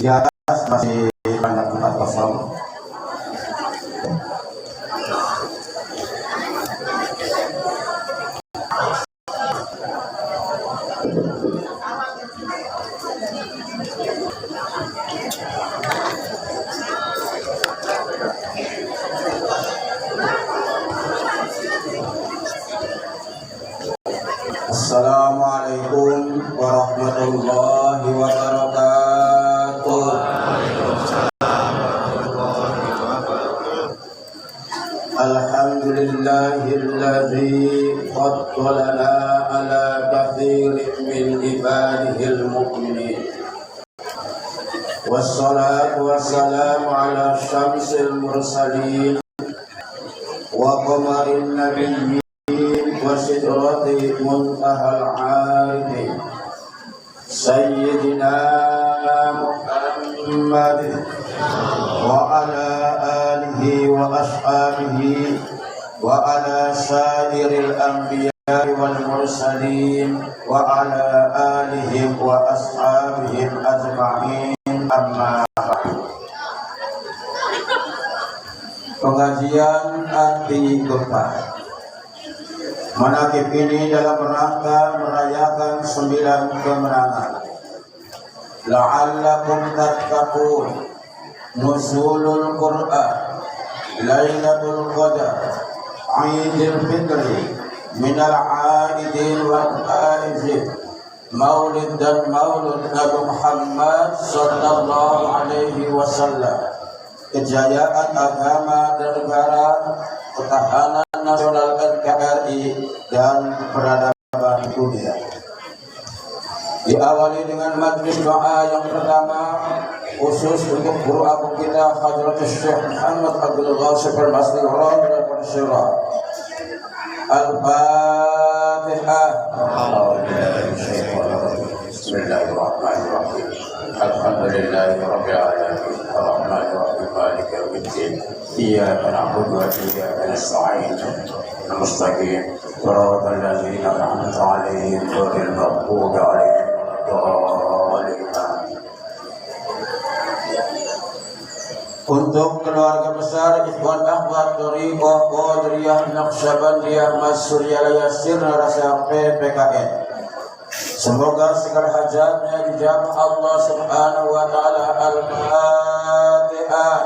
Di atas masih banyak tempat kosong. Assalamualaikum warahmatullahi wabarakatuh. Alhamdulillahilladzi faddalana ala katsirin min ibadihil mu'minin. Wassalatu wassalamu ala syamsil mursalin wa qamarin nabiyyin wa sidrati muntahal arifin sayyidina Muhammadin wa ala alihi wa ashabihi wa ala sairil anbiya wal mursalin wa ala alihim wa ashabihim ajma'in, amma ba'du. Pengajian anti gempa Manaqib ini dalam rangka merayakan 9 kemenangan. La'allakum tattaqun, nuzulul Qur'an, Lailatul Qadar, Aidil Fitri, minal aidin wal aizin, Maulid dan Maulud Nabi Muhammad sallallahu alaihi wasallam, kejayaan agama dan negara, ketahanan nasional NKRI dan peradaban dunia. Diawali dengan majlis doa yang pertama khusus untuk guru agung kita Hadratus Syekh Muhammad Abdul Ghasib Al-Masri Al-Syirah. Al-Fatihah. Bismillahirrahmanirrahim. Alhamdulillahirabbil alamin. Arrahmanir rahim. Maliki yaumiddin. Iyyaka na'budu wa iyyaka nasta'in. Mustaqim. Shiratal ladzina an'amta 'alaihim ghairil maghdubi 'alaihim waladdallin. Untuk keluarga besar Ikhwan Akhwat Thariqah Qadiriyah Naqsyabandiyah Masyuriyah Sirna Rasa PPKN, semoga segala hajatnya dijawab Allah Subhanahu wa taala. Al-Fatihah.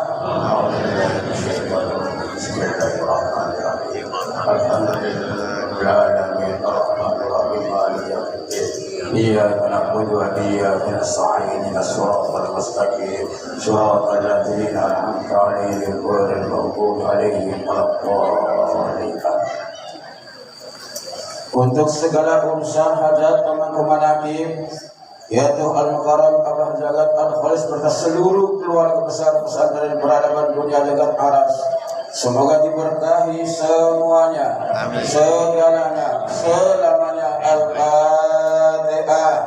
Bismillahirrahmanirrahim. Alhamdulillahirabbil alamin. Arrahmanir rahim. Maliki yaumiddin. Iyyaka na'budu wa iyyaka nasta'in. Ihdinas siratal mustaqim. Shiratal ladzina an'amta 'alaihim ghairil maghdubi 'alaihim waladdallin. Untuk segala urusan hajat teman-teman Manaqib, yaitu Al-Mukarram Abah Jagat Al-Khalis serta seluruh keluarga besar pesantren peradaban dunia jagat aras, semoga diberkahi semuanya, segalanya, selamanya. Al-Fatihah.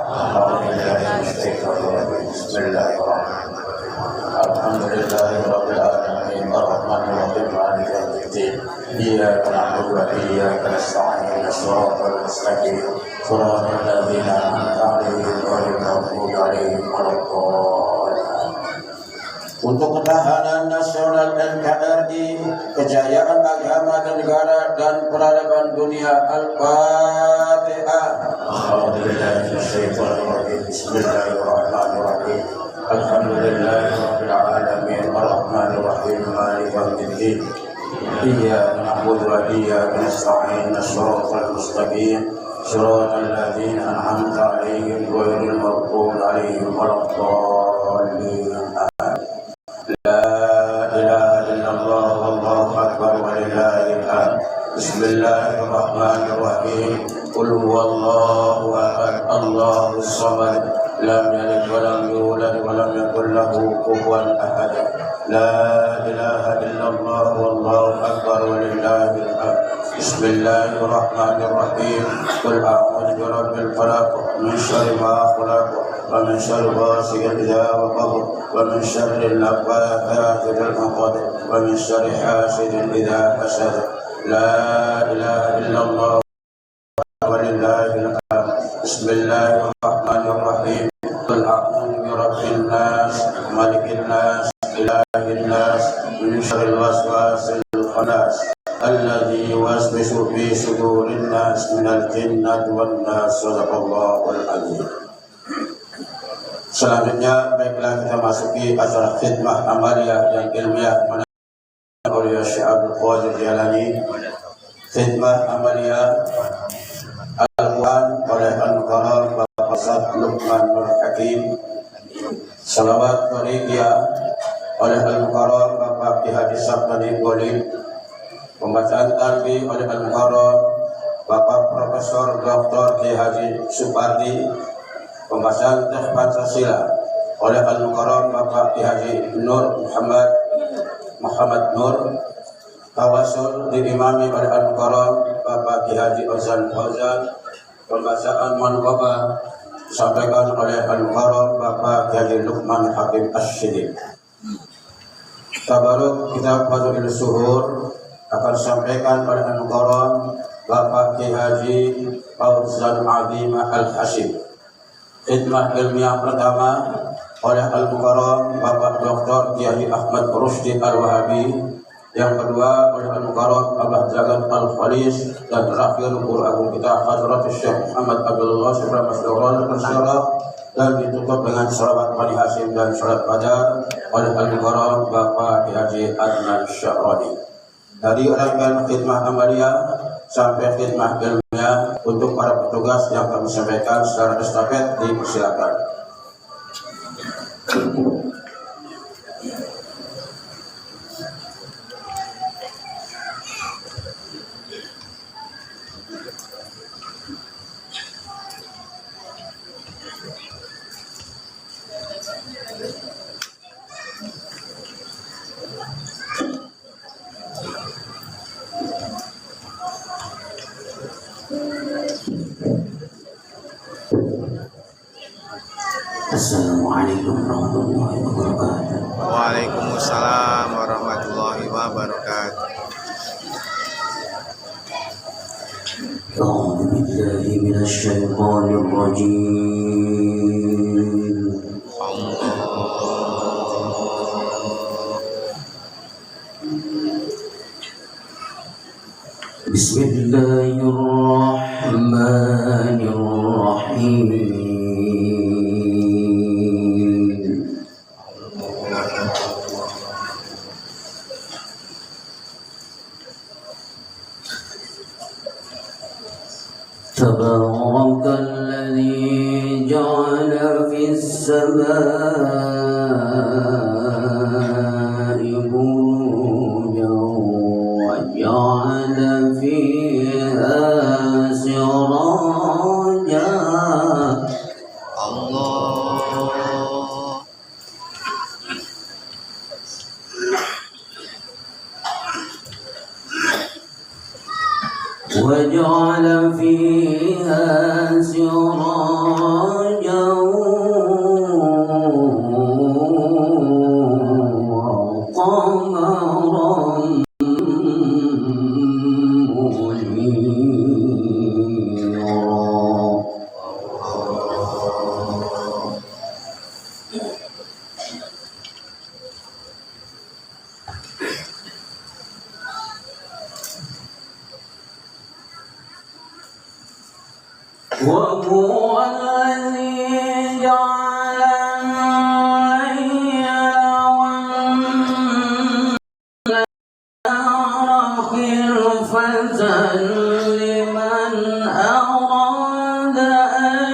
Bismillahirrahmanirrahim. Alhamdulillahirabbil alamin. Arrahmanir rahim. Maliki yaumiddin. Iyyaka na'budu wa iyyaka nasta'in. Shiratal mustaqim. Shiratal ladzina an'amta 'alaihim ghairil maghdubi 'alaihim waladdallin. Untuk ketahanan nasional NKRI, kejayaan agama dan negara dan peradaban dunia. Al-Fatihah. Bismillahirrahmanirrahim. Alhamdulillahirabbil alamin. Arrahmanir rahim. Maliki yaumiddin. Iyyaka na'budu wa iyyaka nasta'in. Shiratal mustaqim. Shiratal ladzina an'amta 'alaihim ghairil maghdubi 'alaihim waladdallin. La ilaha illallah wallahu akbar walillahil hamd. Bismillahirrahmanirrahim. Qul huwallahu ahad, Allahus samad, lam yalid wa lam yulad wa lam yakul lahu kufuwan ahad. La ilaha illallah wallahu akbar walillahil hamd. Bismillahirrahmanirrahim. Qul a'udzu birabbil falaq min syarri ma khalaq wa min syarri ghasiqin idza waqab wa min syarri al-nafathati fil 'uqad wa min syarri hasidin idza hasad. La ilaha illallah walillahil hamd. Bismillahirrahmanirrahim. Qul a'udzu birabbin nas Selanjutnya baiklah kita masuki acara khidmah amaliyah dan ilmiah oleh Syekh Abdul Qadir Jalani. Khidmah amaliyah Al-Quran oleh Al-Mukarram Bapak Ustaz Luqman Nur Hakim. Salawat Toriyah oleh Al-Mukarram Bapak Ki Haji Sabtani Walid. Pembacaan tarbi oleh Al-Mukarram Bapak Profesor Dr. Ki Haji Supardi. Pembacaan teks Pancasila oleh Al-Mukarram Bapak Ki Haji Nur Muhammad Nur. Tawasul diimami oleh Al-Mukarram Bapak Ki Haji Ozan Fauzan. Pembacaan manqabah disampaikan oleh Al-Mukarram Bapak Ki Haji Luqman Hakim Asy-Syiddiq. Tabaruk kitab Fadhilus Suhur akan disampaikan oleh Al-Mukarram Bapak Ki Haji Fauzan Azimah Al-Hashim. Khidmah ilmiah pertama oleh Al-Mukarram Bapak Dr. Kiai Ahmad Rusdi Al-Wahabi. Yang kedua oleh Al-Mukarram Bapak Jagat Al-Khalis. Dan terakhir guru agung kita Hadratus Syekh Muhammad Abdullah Syukur Masdawal Persyarah. Dan ditutup dengan salawat Bani Hasim dan salat Fajar oleh Al-Mukarram Bapak Haji Adnan Syahrani. Dari rangkaian khidmah amaliyah sampai khidmah ilmiah untuk para petugas yang kami sampaikan secara estafet dipersilakan. Assalamualaikum warahmatullahi wabarakatuh. Waalaikumsalam warahmatullahi wabarakatuh. A'udzu billahi minasy syaithanir rajim. Bismillahirrahmanirrahim. تبارك الذي جعل في السماء بروجا وجعل فيها سراجا وجعل فيها سراجا وقمرا منيرا. وهو الذي جعل الليل والنهار خلفة لمن أراد أن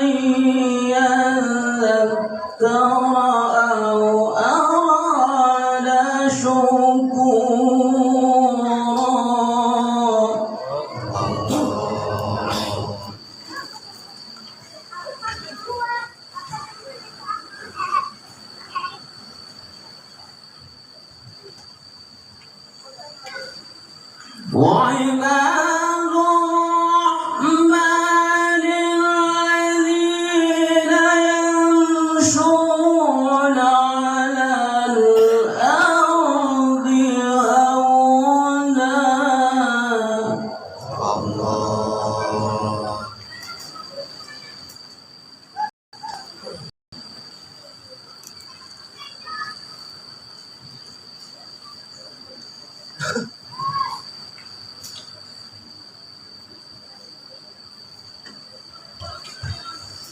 يذكر أو أراد شكورا. وعباد الرحمن الذين يمشون على الأرض هونا.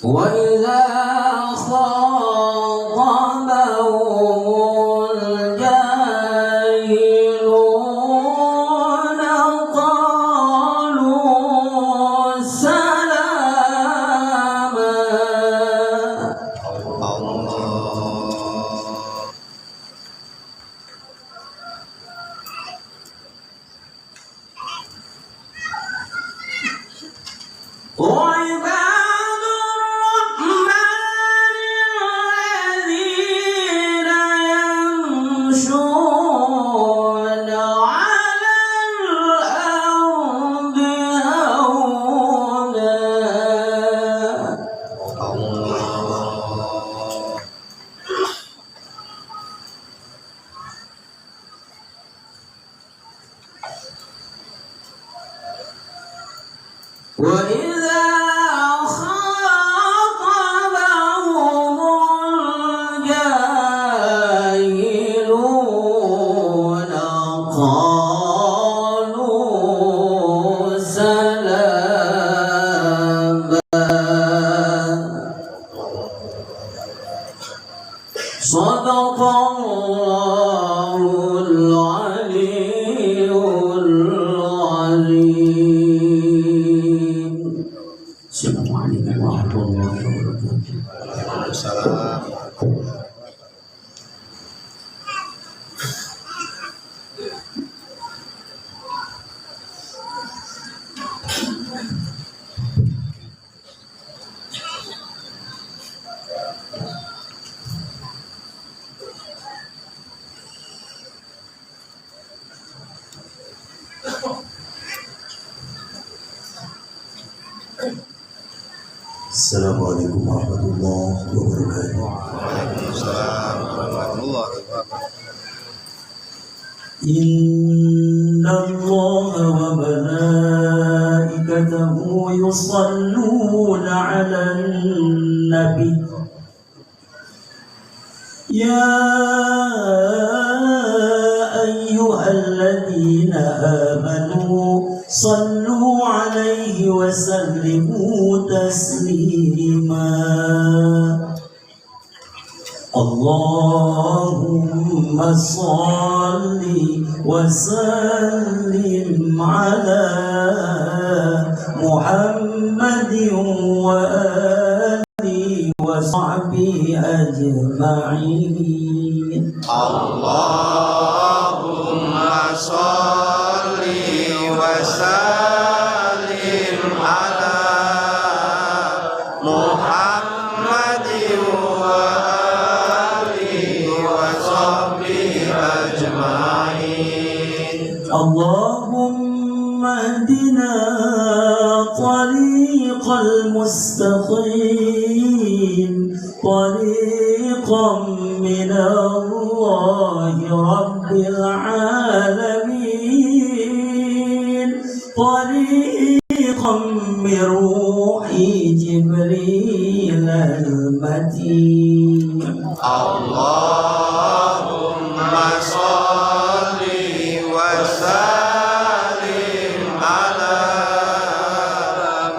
وإذا خاف وإذا خاطبهم الجاهلون قالوا سلاما صدق الله العلي العظيم. السلام عليكم ورحمة الله وبركاته. Waalaikumsalam. Assalamualaikum warahmatullahi wabarakatuh. Waalaikumsalam warahmatullahi wabarakatuh. Inna Allaha wa malaikatahu yusalluna 'alan nabi. Ya ayyuhalladzina amanu sallu 'alaihi wa sallimu taslima. Allahumma salli wa sallim ala Muhammadin wa alihi wa sahbihi ajma'in. Allahumma sholli wa sallim ala Muhammadin wa alihi wa sahbihi ajma'in. Allahumma hdina tariqal mustaqim, tariqan min Allah rabbil alamin, tariqan min ruhi Jibril al-matin. Allahumma sholli wa sallim ala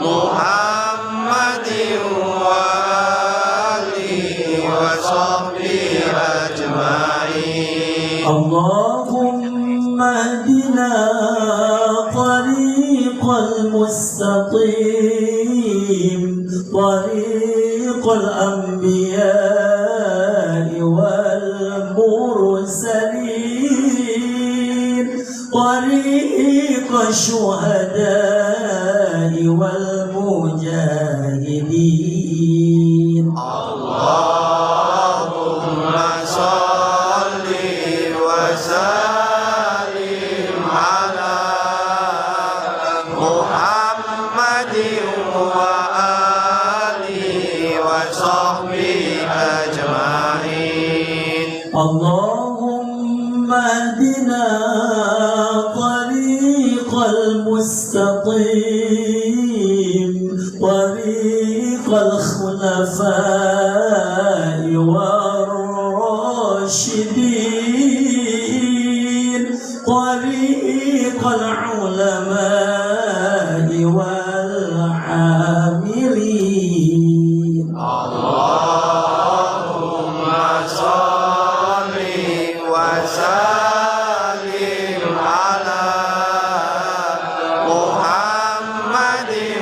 Muhammadin wa alihi wa sahbihi ajma'in. Allahumma hdina tariqal mustaqim, tariqal anbiya'i wal mursalin, tariqal syuhada'i wal mujahidin. Allahumma sholli wa sallim ala Muhammadin wa alihi wa sahbihi ajma'in. Allahumma hdina tariqal mustaqim, tariqal khulafa'i war rashidin, tariqal ulama'i wal amilin. Allahumma sholli wa sallim ala Muhammadin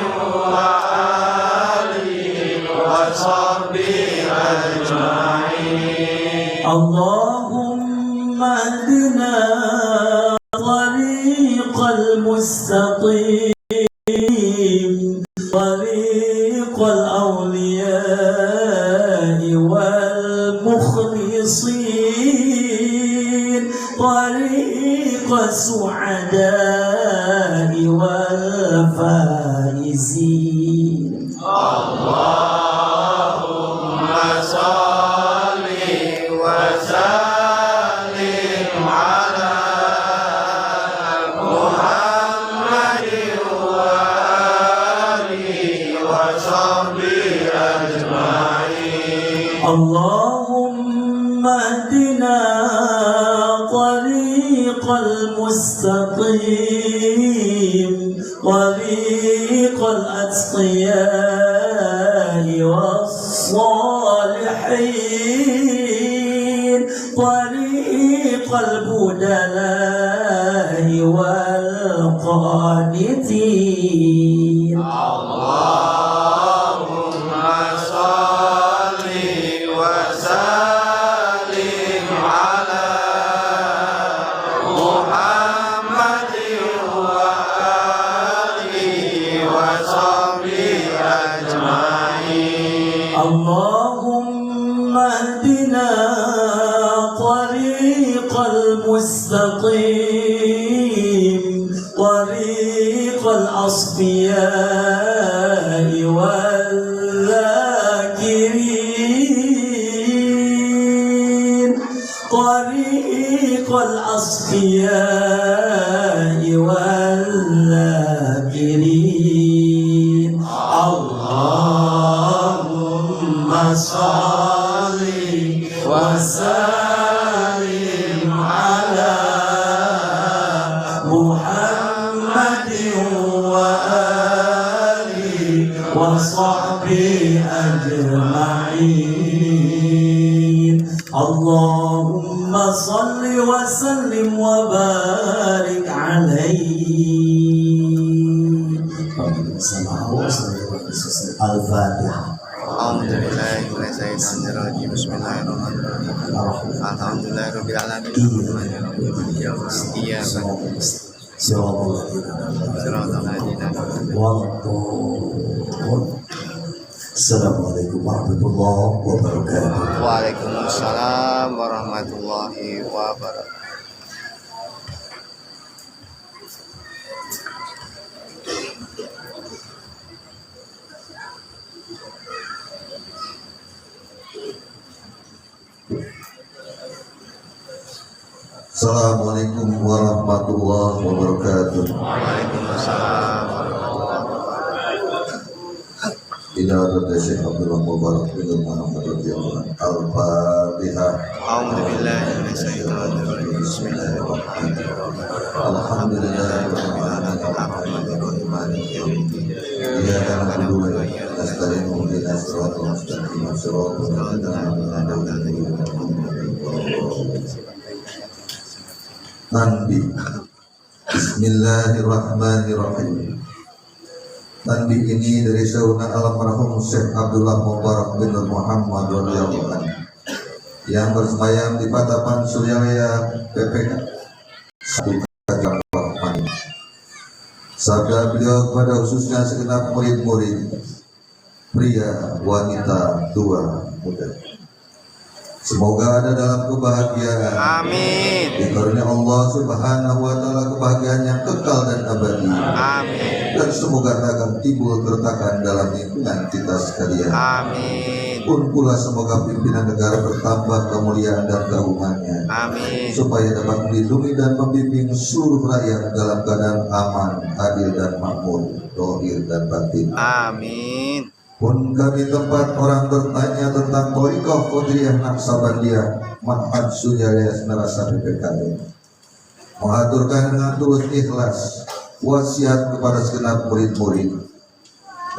wa alihi wa sahbihi ajma'in. Allahumma hdina tariqal mustaqim, tariqal awliya'i wal mukhlisin, tariqal su'ada'i wal faizin. Allahumma sholli wa sallim ala Muhammadin wa اللهم اهدنا طريق المستقيم طريق الأتقياء والصالحين طريق البدلاء والقانتين اللهم صل وسلم على محمد وآله وصحبه أجمعين. اللهم اهدنا طريق المستقيم طريق الأصفياء والذاكرين طريق الأصفياء والذاكرين. اللهم صل وسلم على محمد وآله وصحبه أجمعين. اللهم صل وسلم وبارك عليه. الفاتحة. Alhamdulillahirrahmanirrahim. Bismillahirrahmanirrahim. Alhamdulillahirrahmanirrahim. Iya, Assalamualaikum warahmatullahi wabarakatuh. Waalaikumsalam warahmatullahi wabarakatuh. Assalamualaikum warahmatullahi wabarakatuh. Waalaikumsalam warahmatullahi wabarakatuh. Ila Raja Syekh Abdullah Mubarak bin Muhammad radhiyallahu anhu. Al-Fatihah. A'udzubillahi minasyaitonirrajim. Bismillahirrahmanirrahim. Alhamdulillahirabbil alamin. Maliki yaumiddin. Iyyaka na'budu wa iyyaka nasta'in. Ihdinas siratal mustaqim. Siratal ladzina an'amta 'alaihim. Tanbih. Bismillahirrahmanirrahim. Tanbih ini dari Syekhuna almarhum Syekh Abdullah Mubarak bin Muhammad radhiyallahu anhu yang bersemayam di Patapan Suryalaya PPK satu Rahman. Sabda beliau kepada khususnya segenap murid-murid pria, wanita, tua, muda. Semoga ada dalam kebahagiaan. Amin. Dikarunia Allah Subhanahu wa taala kebahagiaan yang kekal dan abadi. Amin. Dan semoga akan timbul keretakan dalam lingkungan kita sekalian. Amin. Pun pula semoga pimpinan negara bertambah kemuliaan dan keagungannya. Amin. Supaya dapat melindungi dan membimbing seluruh rakyat dalam keadaan aman, adil dan makmur, zahir dan batin. Amin. Pun kami tempat orang bertanya tentang Thariqah Qadiriyah Naqsabandiyah Ma'had Suryalaya Semerasa PPKB, mengaturkan dengan tulus ikhlas wasiat kepada segenap murid-murid,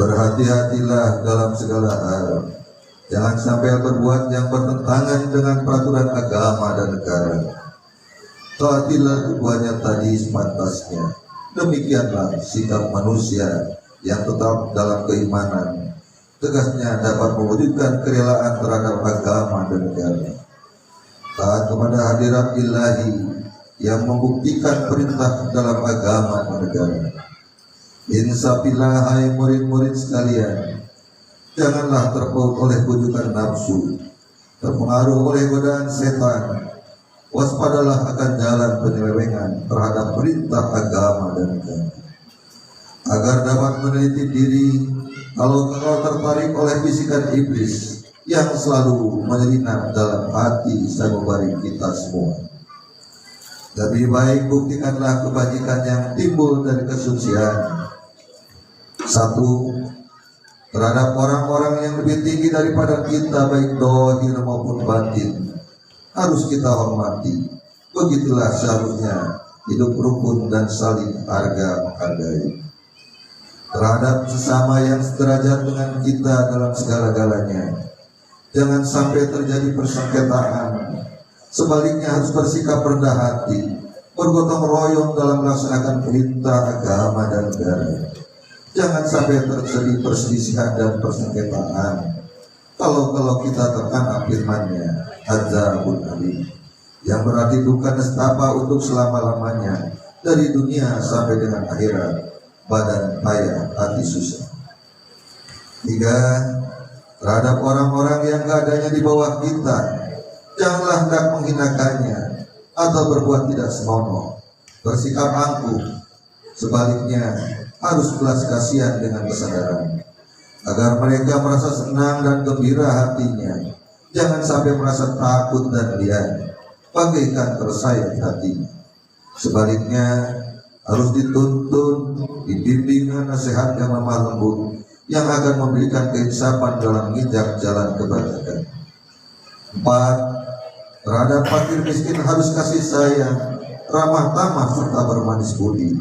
berhati-hatilah dalam segala hal, jangan sampai berbuat yang bertentangan dengan peraturan agama dan negara. Taatilah keduanya tadi sepantasnya. Demikianlah sikap manusia yang tetap dalam keimanan, tegasnya dapat mewujudkan kerelaan terhadap agama dan negara. Taat kepada hadirat ilahi yang membuktikan perintah dalam agama dan negara. Insafilah hai murid-murid sekalian, janganlah terpaut oleh bujukan nafsu, terpengaruh oleh godaan setan. Waspadalah akan jalan penyelewengan terhadap perintah agama dan negara, agar dapat meneliti diri kalau engkau tertarik oleh bisikan iblis yang selalu menyelinap dalam hati sanubari kita semua. Lebih baik buktikanlah kebajikan yang timbul dari kesucian. 1. terhadap orang-orang yang lebih tinggi daripada kita, baik dohir maupun batin, harus kita hormati. Begitulah seharusnya hidup rukun dan saling harga menghargai terhadap sesama yang sederajat dengan kita dalam segala-galanya. Jangan sampai terjadi persengketaan. Sebaliknya harus bersikap rendah hati, bergotong royong dalam melaksanakan perintah agama dan negara. Jangan sampai terjadi perselisihan dan persengketaan. Kalau kita terkena firman-Nya, azabun alim, yang berarti duka nestapa untuk selama-lamanya, dari dunia sampai dengan akhirat, badan payah, hati susah. 3. Terhadap orang-orang yang keadaannya di bawah kita, janganlah hendak menghinakannya atau berbuat tidak senonoh, bersikap angkuh. Sebaliknya harus belas kasihan dengan kesadaran, agar mereka merasa senang dan gembira hatinya. Jangan sampai merasa takut dan liar, bagaikan tersayat hatinya. Sebaliknya harus dituntun, dibimbing dengan nasihat yang lemah lembut, yang akan memberikan keinsafan dalam menginjak jalan kebajikan. 4. Terhadap fakir miskin harus kasih sayang, ramah tamah serta bermanis budi.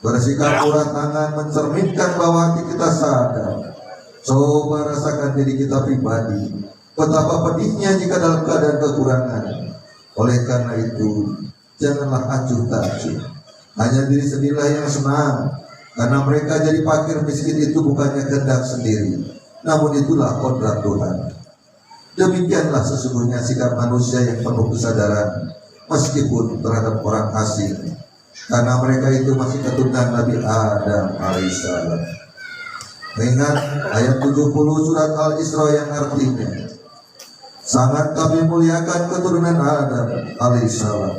Bersikap murah tangan mencerminkan bahwa hati kita sadar. Coba rasakan diri kita pribadi, betapa pedihnya jika dalam keadaan kekurangan. Oleh karena itu, janganlah acuh tak acuh. Hanya diri sendirilah yang senang, karena mereka jadi fakir miskin itu bukannya kehendak sendiri, namun itulah kodrat Tuhan. Demikianlah sesungguhnya sikap manusia yang penuh kesadaran, meskipun terhadap orang asing, karena mereka itu masih keturunan Nabi Adam alaihissalam. Ingat ayat 70 surat Al-Isra yang artinya, sangat kami muliakan keturunan Adam alaihissalam,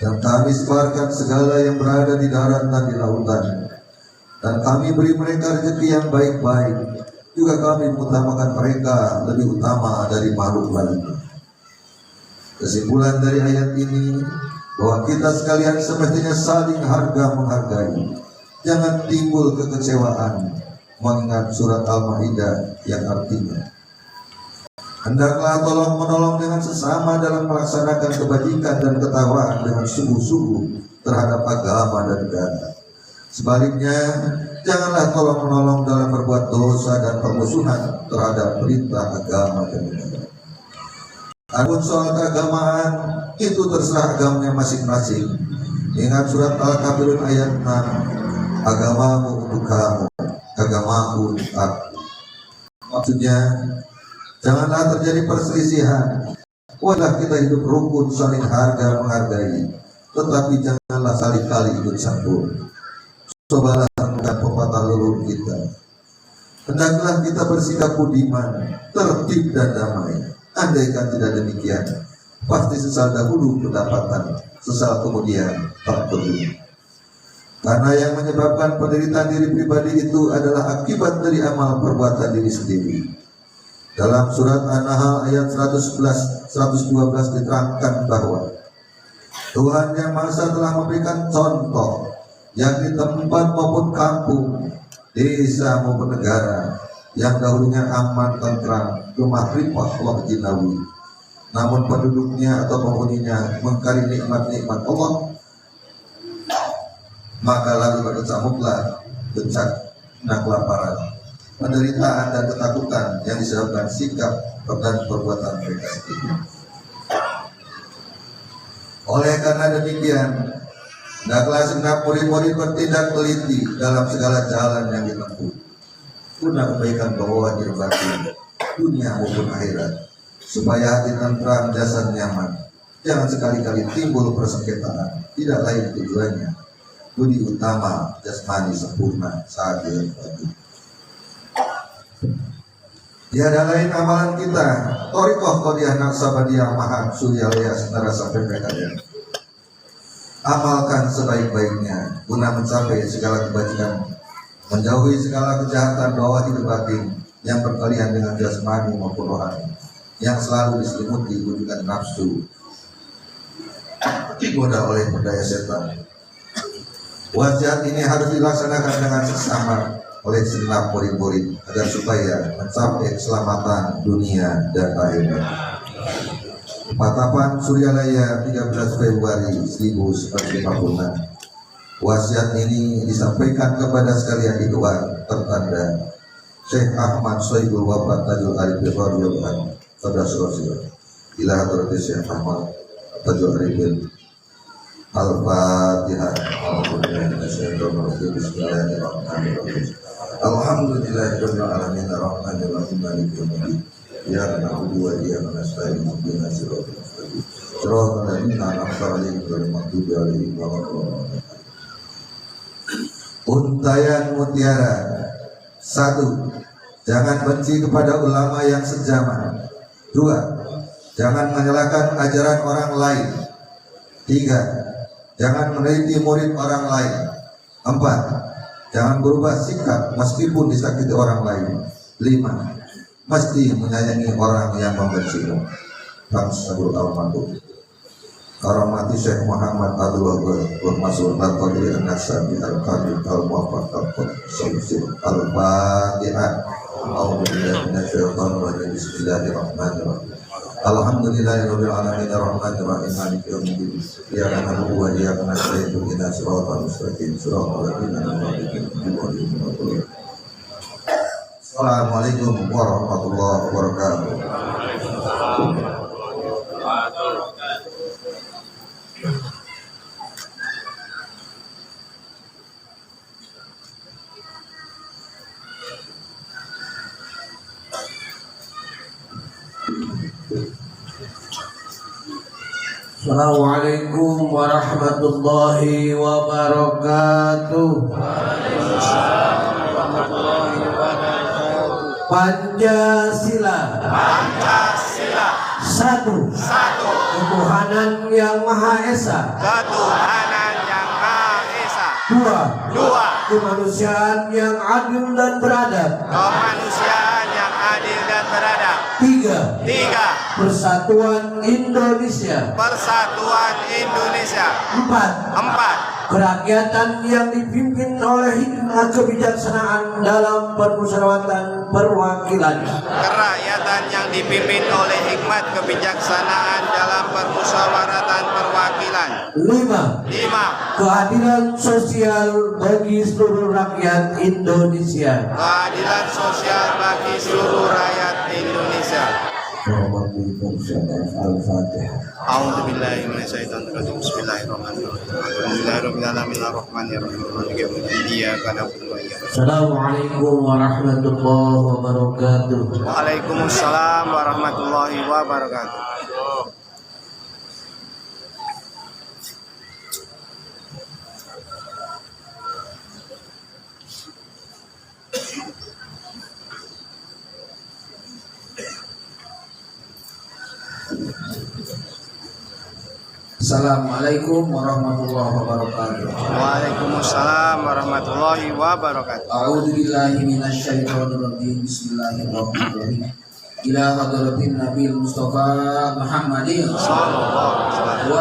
dan kami sebarkan segala yang berada di darat dan di lautan, dan kami beri mereka rezeki yang baik-baik. Juga kami mengutamakan mereka lebih utama dari makhluk lainnya. Kesimpulan dari ayat ini, bahwa kita sekalian semestinya saling harga menghargai. Jangan timbul kekecewaan mengingat surat Al-Maidah yang artinya, hendaklah tolong menolong dengan sesama dalam melaksanakan kebajikan dan ketakwaan dengan sungguh-sungguh terhadap agama dan negara. Sebaliknya, janganlah tolong menolong dalam berbuat dosa dan permusuhan terhadap perintah agama dan negara. Adapun soal keagamaan, itu terserah agamanya masing-masing. Ingat surat Al-Kafirun ayat 6, agamamu untuk kamu, agamaku untuk aku. Maksudnya, janganlah terjadi perselisihan. Wadah kita hidup rukun, saling harga menghargai, tetapi janganlah sekali-kali ikut campur. Cobalah renungkan pepatah leluhur kita. Hendaklah kita bersikap budiman, tertib dan damai. Andaikan tidak demikian, pasti sesal dahulu pendapatan, sesal kemudian tak peduli. Karena yang menyebabkan penderitaan diri pribadi itu adalah akibat dari amal perbuatan diri sendiri. Dalam surat An-Nahl ayat 112 diterangkan bahwa Tuhan Yang Maha Esa telah memberikan contoh, yakni tempat maupun kampung, desa maupun negara, yang dahulunya aman, tentram, rumah ripah wa jinawi, namun penduduknya atau penghuninya mengkari nikmat-nikmat Allah, maka lalu berkecamuklah bencana kelaparan, penderitaan dan ketakutan yang disebabkan sikap dan perbuatan mereka sendiri. Oleh karena demikian, hendaklah segenap murid-murid bertindak teliti dalam segala jalan yang ditempuh, guna kebaikan bawah dan batin, dunia maupun akhirat, supaya hati tentram, jasad nyaman. Jangan sekali-kali timbul persengketaan, tidak lain tujuannya budi utama jasmani sempurna saat bagi. Tiada lain amalan kita, Thariqah Qadiyah Naqsabandiyah Maha Suryalaya Senara sampai mereka. Amalkan sebaik-baiknya guna mencapai segala kebajikan, menjauhi segala kejahatan bawah hidup batin yang berkalian dengan jasmani maupun rohani, yang selalu diselimuti wujudan nafsu, digoda oleh berdaya setan. Wasiat ini harus dilaksanakan dengan sesama oleh segenap murid-murid agar supaya mencapai keselamatan dunia dan akhirat. Patapan Suryalaya 13 Februari 1956. Wasiat ini disampaikan kepada sekalian ikhwan tertanda Syekh Ahmad Soibul Wafat Tajul Arifin radhiyallahu anhu. Saudara-saudara, ila hadrati Syekh Ahmad Tajul Arifin. Al-Fatihah. Bismillahirrahmanirrahim. Alhamdulillahirabbil alamin arrahmanir rahim maliki yaumiddin. Iyyaka na'budu wa iyyaka nasta'in ihdinas siratal mustaqim. Siratal ladzina an'amta 'alaihim ghairil maghdubi 'alaihim waladdallin. Untayan mutiara. 1. Jangan benci kepada ulama yang sejaman. 2. Jangan menyalahkan ajaran orang lain. 3. Jangan meneliti murid orang lain. 4. Jangan berubah sikap meskipun disakiti orang lain. 5. Mesti menyayangi orang yang membencimu. Bangsa Al-Madun. Karamati Syekh Muhammad Abdul Wahab Mas'ud Al-Qadri An-Nasabi Al-Qadri Al-Muwafaq Al-Fatihah. A'udzubillahi minasyaitonir rajim. Bismillahirrahmanirrahim. Alhamdulillahirabbil alamin arrahmanir rahim maliki yaumiddin. Iyyaka na'budu wa iyyaka nasta'in ihdinas siratal mustaqim siratal ladzina an'amta 'alaihim. Assalamualaikum warahmatullahi wabarakatuh. Assalamualaikum warahmatullahi wabarakatuh. Pancasila. Satu. Ketuhanan yang Maha Esa. Dua. Kemanusiaan yang adil dan beradab. Tiga. Persatuan Indonesia. Empat. Kerakyatan yang dipimpin oleh hikmah kebijaksanaan dalam permusyawaratan perwakilan. Lima. Keadilan sosial bagi seluruh rakyat Indonesia. Al-Fatihah. A'udzubillahi minasyaitonir rajim. Bismillahirrahmanirrahim. Alhamdulillahirabbil alamin arrahmanir rahim maliki yaumiddin. Iyyaka na'budu wa iyyaka nasta'in. Assalamualaikum warahmatullahi wabarakatuh. Waalaikumsalam warahmatullahi wabarakatuh. Assalamualaikum warahmatullahi wabarakatuh. Waalaikumsalam warahmatullahi wabarakatuh. A'udzu billahi minasyaitonir rajim. Bismillahirrahmanirrahim. Ila hadratin Nabi Mustafa Muhammadin sallallahu wa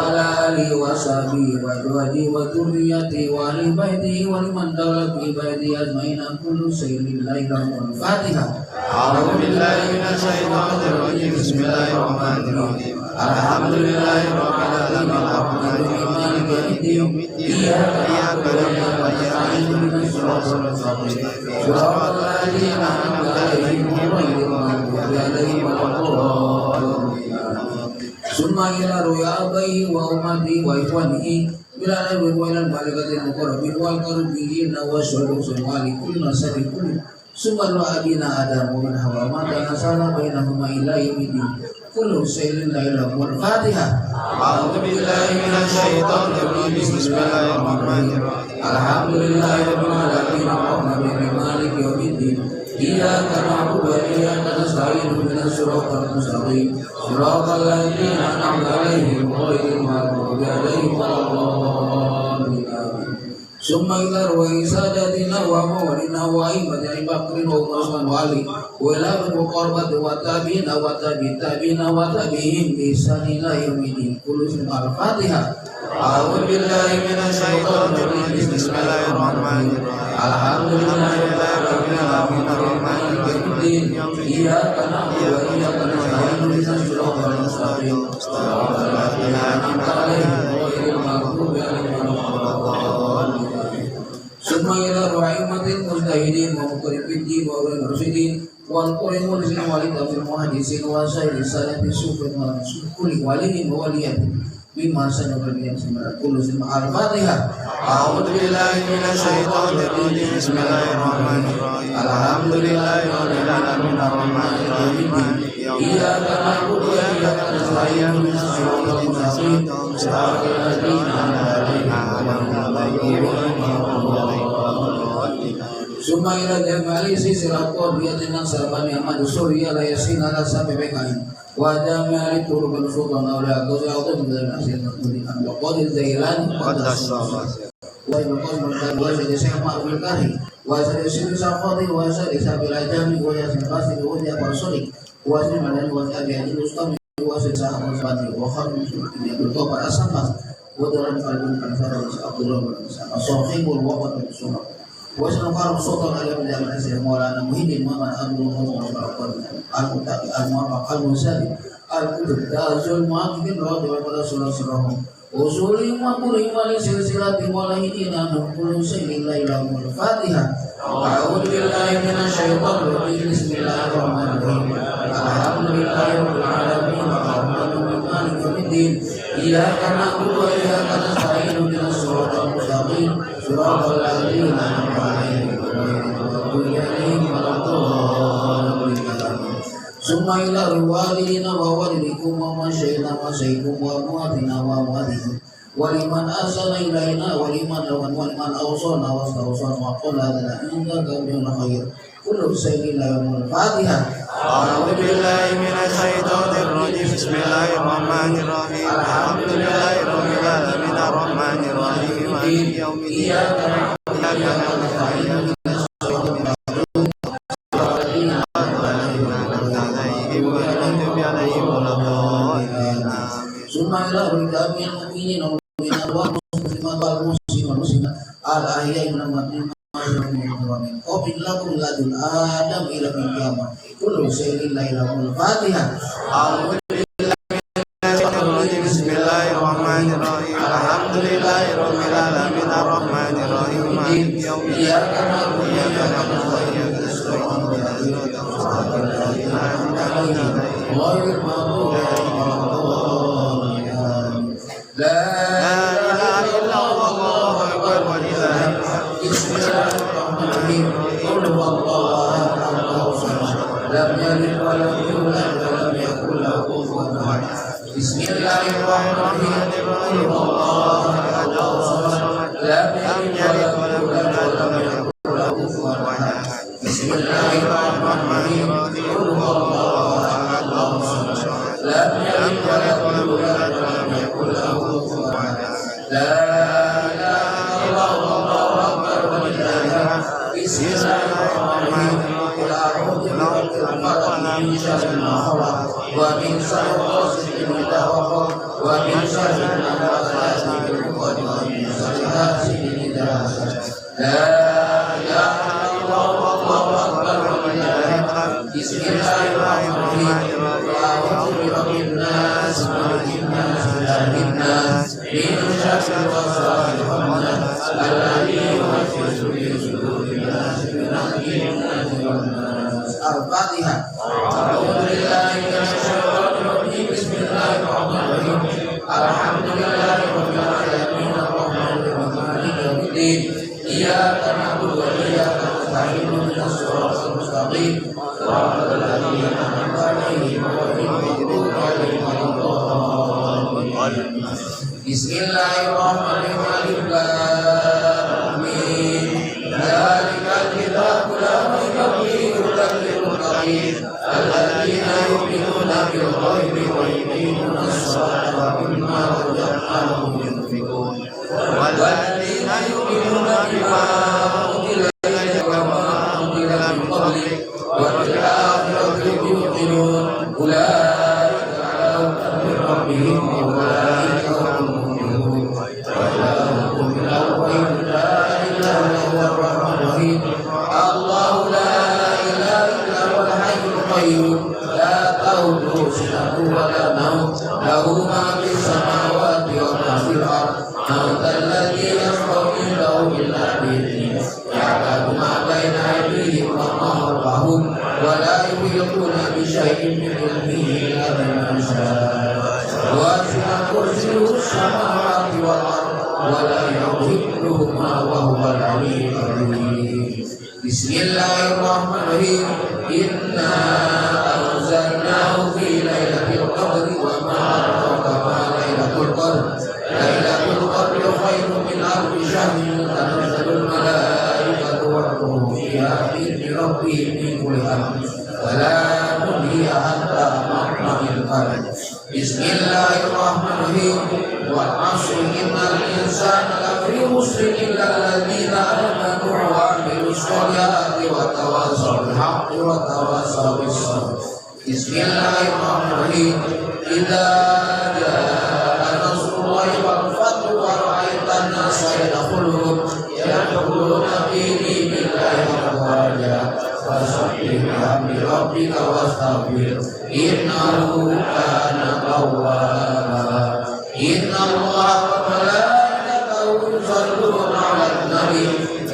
alihi wa sahbihi wa azwajihi wa dzurriyyati wa ahli baitihi wa liman dawla bi ibadi ajmain kullu sayyidin lailahul Fatihah. A'udzu billahi minasyaitonir rajim. Bismillahirrahmanirrahim. Alhamdulillahirabbil alamin arrahmanir rahim maliki yaumiddin. Iyyaka na'budu wa iyyaka nasta'in siratal ladzina an'amta 'alaihim ghairil maghdubi 'alaihim waladdallin. Summa ila ruyabai wa ummati wa ikhwanihi bila nabi wa ilal malikatil muqarrabin wal qaribin wa syuhadu sallallahu alaihi kulli summa abina adam min hawa ma tanasala bainahuma ila yaumidin. Kullu sayyidin la ilaha illallah. Fatihah. A'udzu billahi minasyaitonir rajim. Bismillahirrahmanirrahim. Alhamdulillahirabbil alamin arrahmanir rahim maliki yaumiddin. Iyyaka na'budu wa iyyaka nasta'in ihdinas siratal mustaqim siratal ladzina an'amta 'alaihim ghairil maghdubi 'alaihim waladdallin. ثم إلى رواية ساداتنا وموالينا وأئمة أبي بكر وعمر وعلي وإلى المقربة والتابعين والتابعين وتابعين بإحسان إلى يوم الدين كل اسم الفاتحة. أعوذ بالله من الشيطان الرجيم بسم الله الرحمن الرحيم الحمد لله رب العالمين الرحمن الرحيم إياك نعبد وإياك نستعين اهدنا الصراط المستقيم صراط الذين أنعمت عليهم غير المغضوب عليهم ولا الضالين. ثم إلى رحمة المجتهدين ومقرب الدين وأولي الرشدين والقرآن والإسلام والتفسير المحدثين وسائر السلف الصوفية كل ولي وولية بما سنة الأنبياء كل اسم الفاتحة. أعوذ بالله من الشيطان الرجيم بسم الله الرحمن الرحيم الحمد لله رب العالمين الرحمن الرحيم إياك نعبد وإياك نستعين اهدنا الصراط المستقيم صراط الذين أنعمت عليهم ثم إلى جمال سلسلة قرية سربان أحمد سوريا لا يسين على سبب كائن وجمال طرق السلطان أولياء قضاء أوضاع من الأسئلة المدينة وقضي الزيلان قدس وسيد الشيخ معروف الكاري وسيد الشيخ سافاضي وسيد سابل الجامي وسيد القاسم وسيد الرسولي وسيد مدن وسيد المستمع وسيد صاحب الفاتح وخاتم المسلمين بالطبع الأسماء ودرن قلبون الفاتح عبد الله بن صاحب الوقت الصورة وسلم فاروق سلطان علي بن جابر الأسير مولانا مهيب محمد عبد الله المتقي المعرف المسالم الكتب تاج المعاقبين رضي الله عنه وصولي وقرئ ولسلسلة ملاهدين من كل شيء لا إله إلا الفاتحة. أعوذ بالله من الشيطان الرجيم بسم الله الرحمن الرحيم الحمد لله رب العالمين الرحمن الرحيم مالك يوم الدين إياك نعبد وإياك نستعين اهدنا الصراط المستقيم صراط الذين أنعمت عليهم غير المغضوب عليهم ولا الضالين. ثم إلى والدينا ووالديكم ومشايخنا ومشايخكم وأمواتنا وأمواتكم ولمن أحسن إلينا ولمن أوصانا واستوصانا وقال لنا إنك من الخير كل شيء لا يوم الفاتحة. أعوذ بالله من الشيطان الرجيم بسم الله الرحمن الرحيم الحمد لله رب العالمين الرحمن الرحيم مالك يوم الدين إياك نعبد وإياك نستعين ثم إلى رجال المؤمنين والمؤمنات والمسلمات والمسلمات الأحياء من المؤمنين ومن لكم لدن آدم إلى القيامة كل شيء لا إله إلا الفاتحة. أعوذ بالله من الشيطان الرجيم بسم الله الرحمن الرحيم الحمد لله رب العالمين الرحمن الرحيم مالك يوم الدين إياك نعبد وإياك نستعين اهدنا الصراط المستقيم غير المغضوب عليهم ولا الضالين. لا إله إلا الله أكبر ولله بسم الله الرحمن الرحيم قل هو الله أحد الله الصمد لم يلد ولم يولد ولم يكن له كفوا أحد. بسم الله الرحمن الرحيم قل هو الله أحد الله الصمد لم يلد ولم يولد ولم يكن له كفوا أحد. بسم الله الرحمن الرحيم قل هو الله أحد الله الصمد لم يلد ولم يولد ولم يكن له كفوا أحد. لا إله إلا الله أكبر ولله. بسم الله الرحمن الرحيم قل أعوذ برب الفلق من شر ما خلق ومن شر غاسق إذا وقب ومن شر النفاثات في العقد ومن شر حاسد إذا حسد. لا إله إلا الله أكبر ولله. بسم الله الرحمن الرحيم قل أعوذ برب الناس ملك الناس إله الناس من شر الوسواس الخناس الذي يوسوس في صدور الناس من الجنة والناس. الفاتحة. أعوذ بالله من الشيطان الرجيم بسم الله الرحمن الرحيم الحمد لله رب العالمين الرحمن الرحيم مالك يوم الدين إياك نعبد وإياك نستعين اهدنا الصراط المستقيم صراط الذين أنعمت عليهم غير المغضوب عليهم ولا الضالين. بسم الله الرحمن الرحيم آمين. ذلك الكتاب لا ريب فيه هدى للمتقين الذين يؤمنون بالغيب ويقيمون الصلاة ومما رزقناهم ينفقون والذين يؤمنون ربهم أولئك هم المفلحون وإلهكم إله واحد لا إله إلا هو الرحمن الرحيم الله لا إله إلا هو الحي القيوم لا تأخذه سنة ولا نوم له ما في السماوات وما في الأرض من ذا الذي يشفع عنده إلا بإذنه يعلم ما بين أيديهم وما خلفهم ولا يحيطون بشيء من علمه إلا بما شاء وسع كرسيه السماوات والأرض ولا يؤوده وهو العلي العظيم بسم الله الرحمن الرحيم إنا أنزلناه في ليلة القدر وما أدراك ما ليلة القدر ليلة القدر خير من ألف شهر تنزل الملائكة والروح فيها بإذن ربهم من كل أمر سلام هي حتى مطلع الفجر بسم الله الرحمن الرحيم والعصر إن الإنسان لفي خسر إلا الذين آمنوا وعملوا الصالحات وتواصوا بالحق وتواصوا بالصبر بسم الله الرحمن الرحيم إذا جاء نصر الله والفتح ورأيت الناس يدخلون في دين الله أفواجا فسبح بحمد ربك واستغفر إنه كان توابا إن الله وملائكته يصلون على النبي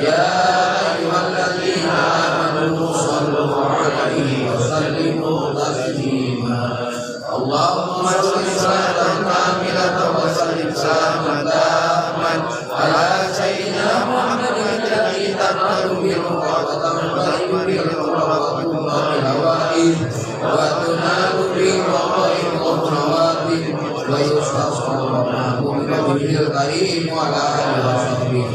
يا أيها الذين آمنوا صلوا عليه وسلموا تسليما اللهم صل صلاة كاملة وسلم سلاما تاما على سيدنا محمد الذي تنال بالرضا وتنقلب بالرضا وتنقى بالهوائج وتنال بالرضائم والرواتب ويستسقى معه بوجهه الكريم وعلى آله وصحبه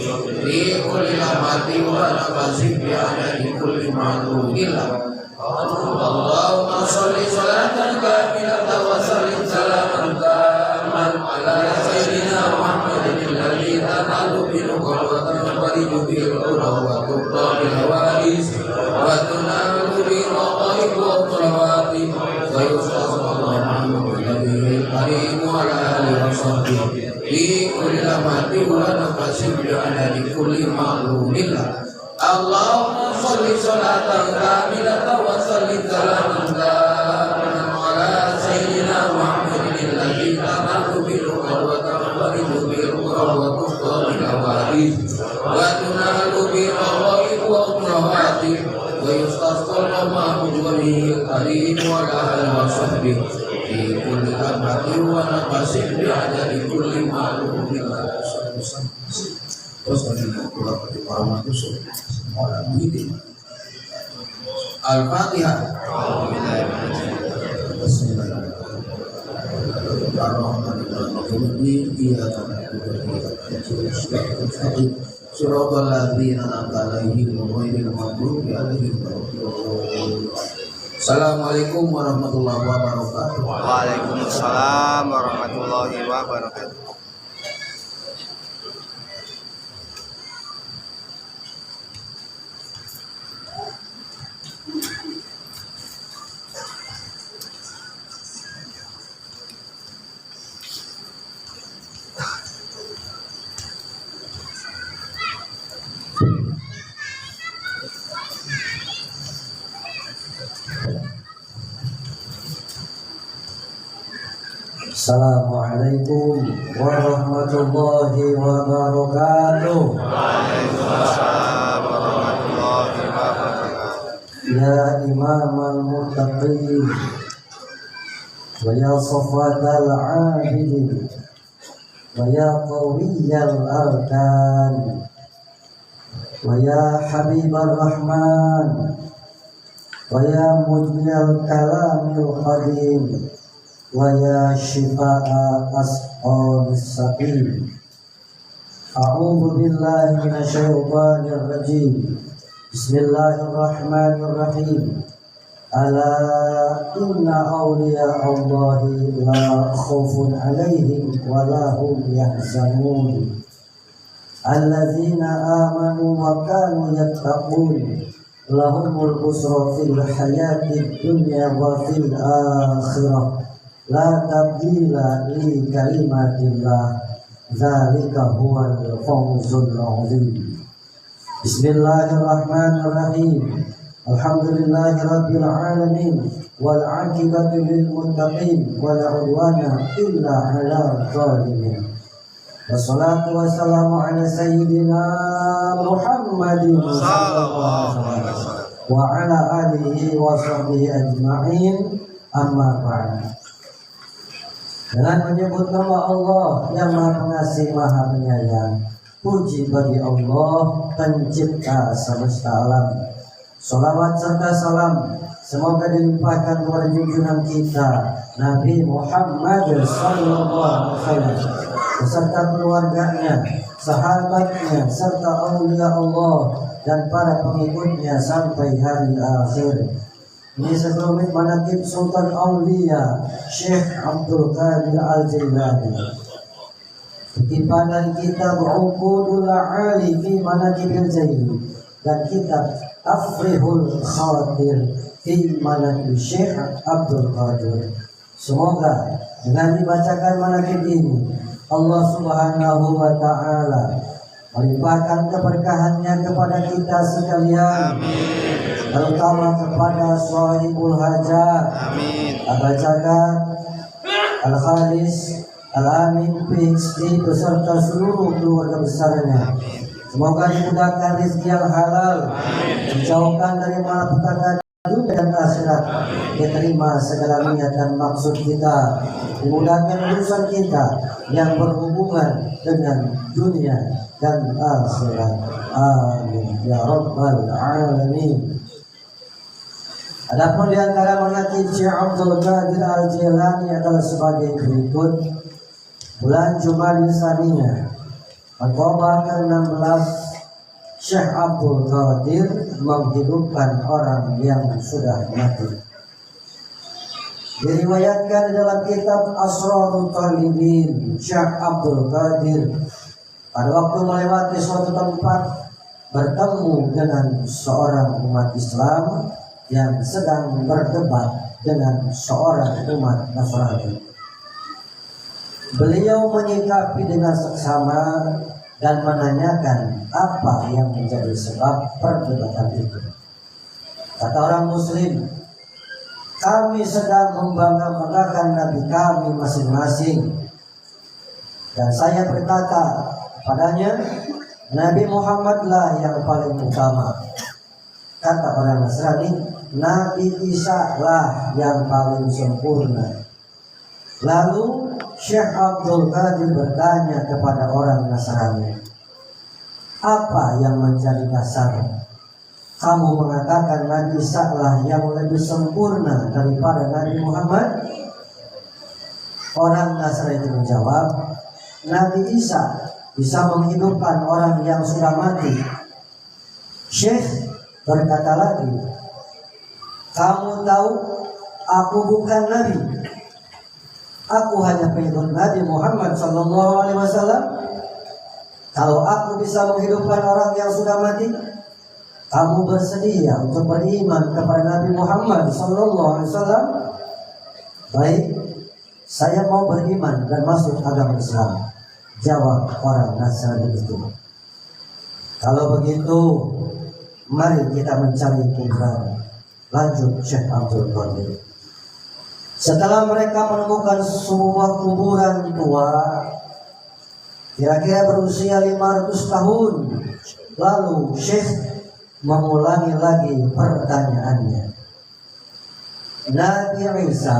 في كل لمحة ونفس بعدد كل معلوم له اللهم صل صلاة كاملة وسلم سلاما تاما على سيدنا محمد الذي تنال بالرضا وتنقلب بالرضا وتنقى بالهوائج وتنال بالرضائم والرواتب ويستسقى معه بوجهه الكريم وعلى آله وصحبه في كل لمحة ونفس بعدد كل معلوم له اللهم صل صلاة كاملة وسلم سلاما تاما على سيدنا محمد الذي تنال بالرضا وتنقلب بالرضا وتنقى بالهوائج وتنال بالرغائب والرواتب ويستسقى معه بوجهه الكريم وعلى آله وصحبه في كل لمحة ونفس بعدد كل معلوم له Al-Fatihah. Bismillahirrahmanirrahim. Iyyaka na'budu wa iyyaka nasta'in. Shiratal ladzina an'amta 'alaihim ghairil maghdubi 'alaihim waladdallin. Assalamualaikum warahmatullahi wabarakatuh. Waalaikumsalam warahmatullahi wabarakatuh. Assalamualaikum warahmatullahi wabarakatuh. Waalaikumsalam warahmatullahi wabarakatuh. Ya imamal muttaqin wa ya safatal abidin wa ya qawiyal arkan wa ya habibal rahman wa ya mujmil kalamil qadim wa ya shifaa asqabis saqim. A'udzu billahi minasyaitonir rajim. Bismillahirrahmanirrahim. Ala inna awliya Allahi la khaufun alaihim wa la hum yahzanun. Alladzina amanu wa kanu yattaqun lahumul busra fil hayatid dunya wa fil akhirah. la tabdila li kalimatillah dzalika huwal fawzul 'azim. Bismillahirrahmanirrahim. Alhamdulillahirabbil alamin wal 'aqibatu lil muttaqin wala 'udwana illa 'alal zalimin. Wassalatu wassalamu ala sayyidina Muhammadin sallallahu alaihi wasallam wa ala alihi wa sahbihi ajma'in. Amma ba'd. Dengan menyebut nama Allah yang Maha Pengasih Maha Penyayang, puji bagi Allah pencipta semesta alam. Salawat serta salam semoga dilimpahkan kepada junjungan kita Nabi Muhammad sallallahu alaihi wasallam beserta keluarganya, sahabatnya, serta aulia Allah dan para pengikutnya sampai hari akhir. Ini sekelumit manaqib Sultan Aulia Syekh Abdul Qadir Al-Jilani. Kutipan dari kitab Uqudul Ali fi Manaqibil Jaili dan kitab Afrihul Khawatir fi Manaqib Syekh Abdul Qadir. Semoga dengan dibacakan manaqib ini Allah Subhanahu wa taala melimpahkan keberkahannya kepada kita sekalian. Amin. Terutama kepada Shahibul Hajat. Amin. Abah Jagat, Al-Khalis, Al-Amin, PhD beserta seluruh keluarga besarnya. Semoga dimudahkan rezeki yang halal, dijauhkan dari malapetaka dunia dan akhirat, diterima segala niat dan maksud kita, dimudahkan urusan kita yang berhubungan dengan dunia dan akhirat. Amin ya rabbal alamin. Adapun di antara manaqib Syekh Abdul Qadir Al-Jilani adalah sebagai berikut. Bulan Jumadil Tsaniyah Oktober ke-16, Syekh Abdul Qadir menghidupkan orang yang sudah mati. Diriwayatkan dalam kitab Asrarut Talibin, Syekh Abdul Qadir pada waktu melewati suatu tempat bertemu dengan seorang umat Islam yang sedang berdebat dengan seorang umat Nasrani. Beliau menyikapi dengan seksama dan menanyakan apa yang menjadi sebab perdebatan itu. Kata orang Muslim, kami sedang membangga-banggakan Nabi kami masing-masing. Dan saya berkata padanya, Nabi Muhammadlah yang paling utama. Kata orang Nasrani, Nabi Isa lah yang paling sempurna. Lalu Syekh Abdul Qadir bertanya kepada orang Nasrani, apa yang menjadi dasar kamu mengatakan Nabi Isa lah yang lebih sempurna daripada Nabi Muhammad? Orang Nasrani itu menjawab, Nabi Isa bisa menghidupkan orang yang sudah mati. Syekh berkata lagi, kamu tahu aku bukan Nabi. Aku hanya pengikut Nabi Muhammad sallallahu alaihi wasallam. Kalau aku bisa menghidupkan orang yang sudah mati, kamu bersedia untuk beriman kepada Nabi Muhammad sallallahu alaihi wasallam? Baik, saya mau beriman dan masuk agama Islam. Jawab orang Nasrani itu. Kalau begitu, mari kita mencari kuburan. Lanjut Syekh Abdul Qadir. Setelah mereka menemukan sebuah kuburan tua, kira-kira berusia 500 tahun, lalu Syekh mengulangi lagi pertanyaannya. Nabi Isa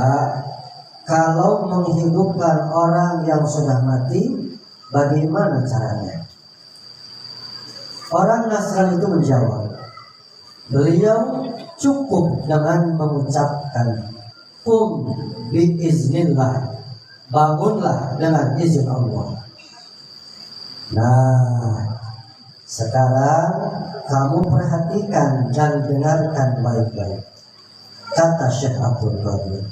kalau menghidupkan orang yang sudah mati, bagaimana caranya? Orang Nasrani itu menjawab, beliau cukup dengan mengucapkan biiznillah, bangunlah dengan izin Allah. Nah, sekarang kamu perhatikan dan dengarkan baik-baik, kata Syekh Abdul Qadir.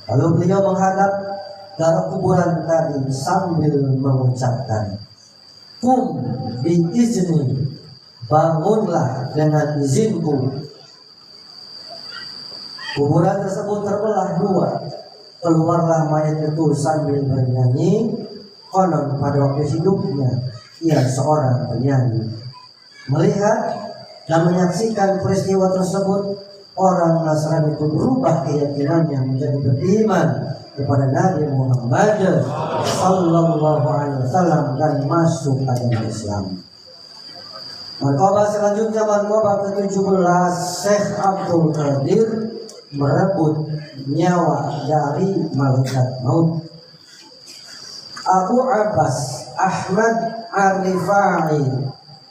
Lalu beliau menghadap ke kuburan tadi sambil mengucapkan, biizni, bangunlah dengan izinku. Kuburan tersebut terbelah dua. Keluarlah mayat itu sambil bernyanyi. Konon pada waktu hidupnya ia seorang penyanyi. Melihat dan menyaksikan peristiwa tersebut, orang Nasrani itu berubah keyakinannya menjadi beriman kepada Nabi Muhammad sallallahu alaihi wasallam dan masuk agama Islam. Markabah selanjutnya, markabah ke-17, Syekh Abdul Qadir merebut nyawa dari malaikat maut. Abu Abbas Ahmad Ar-Rifai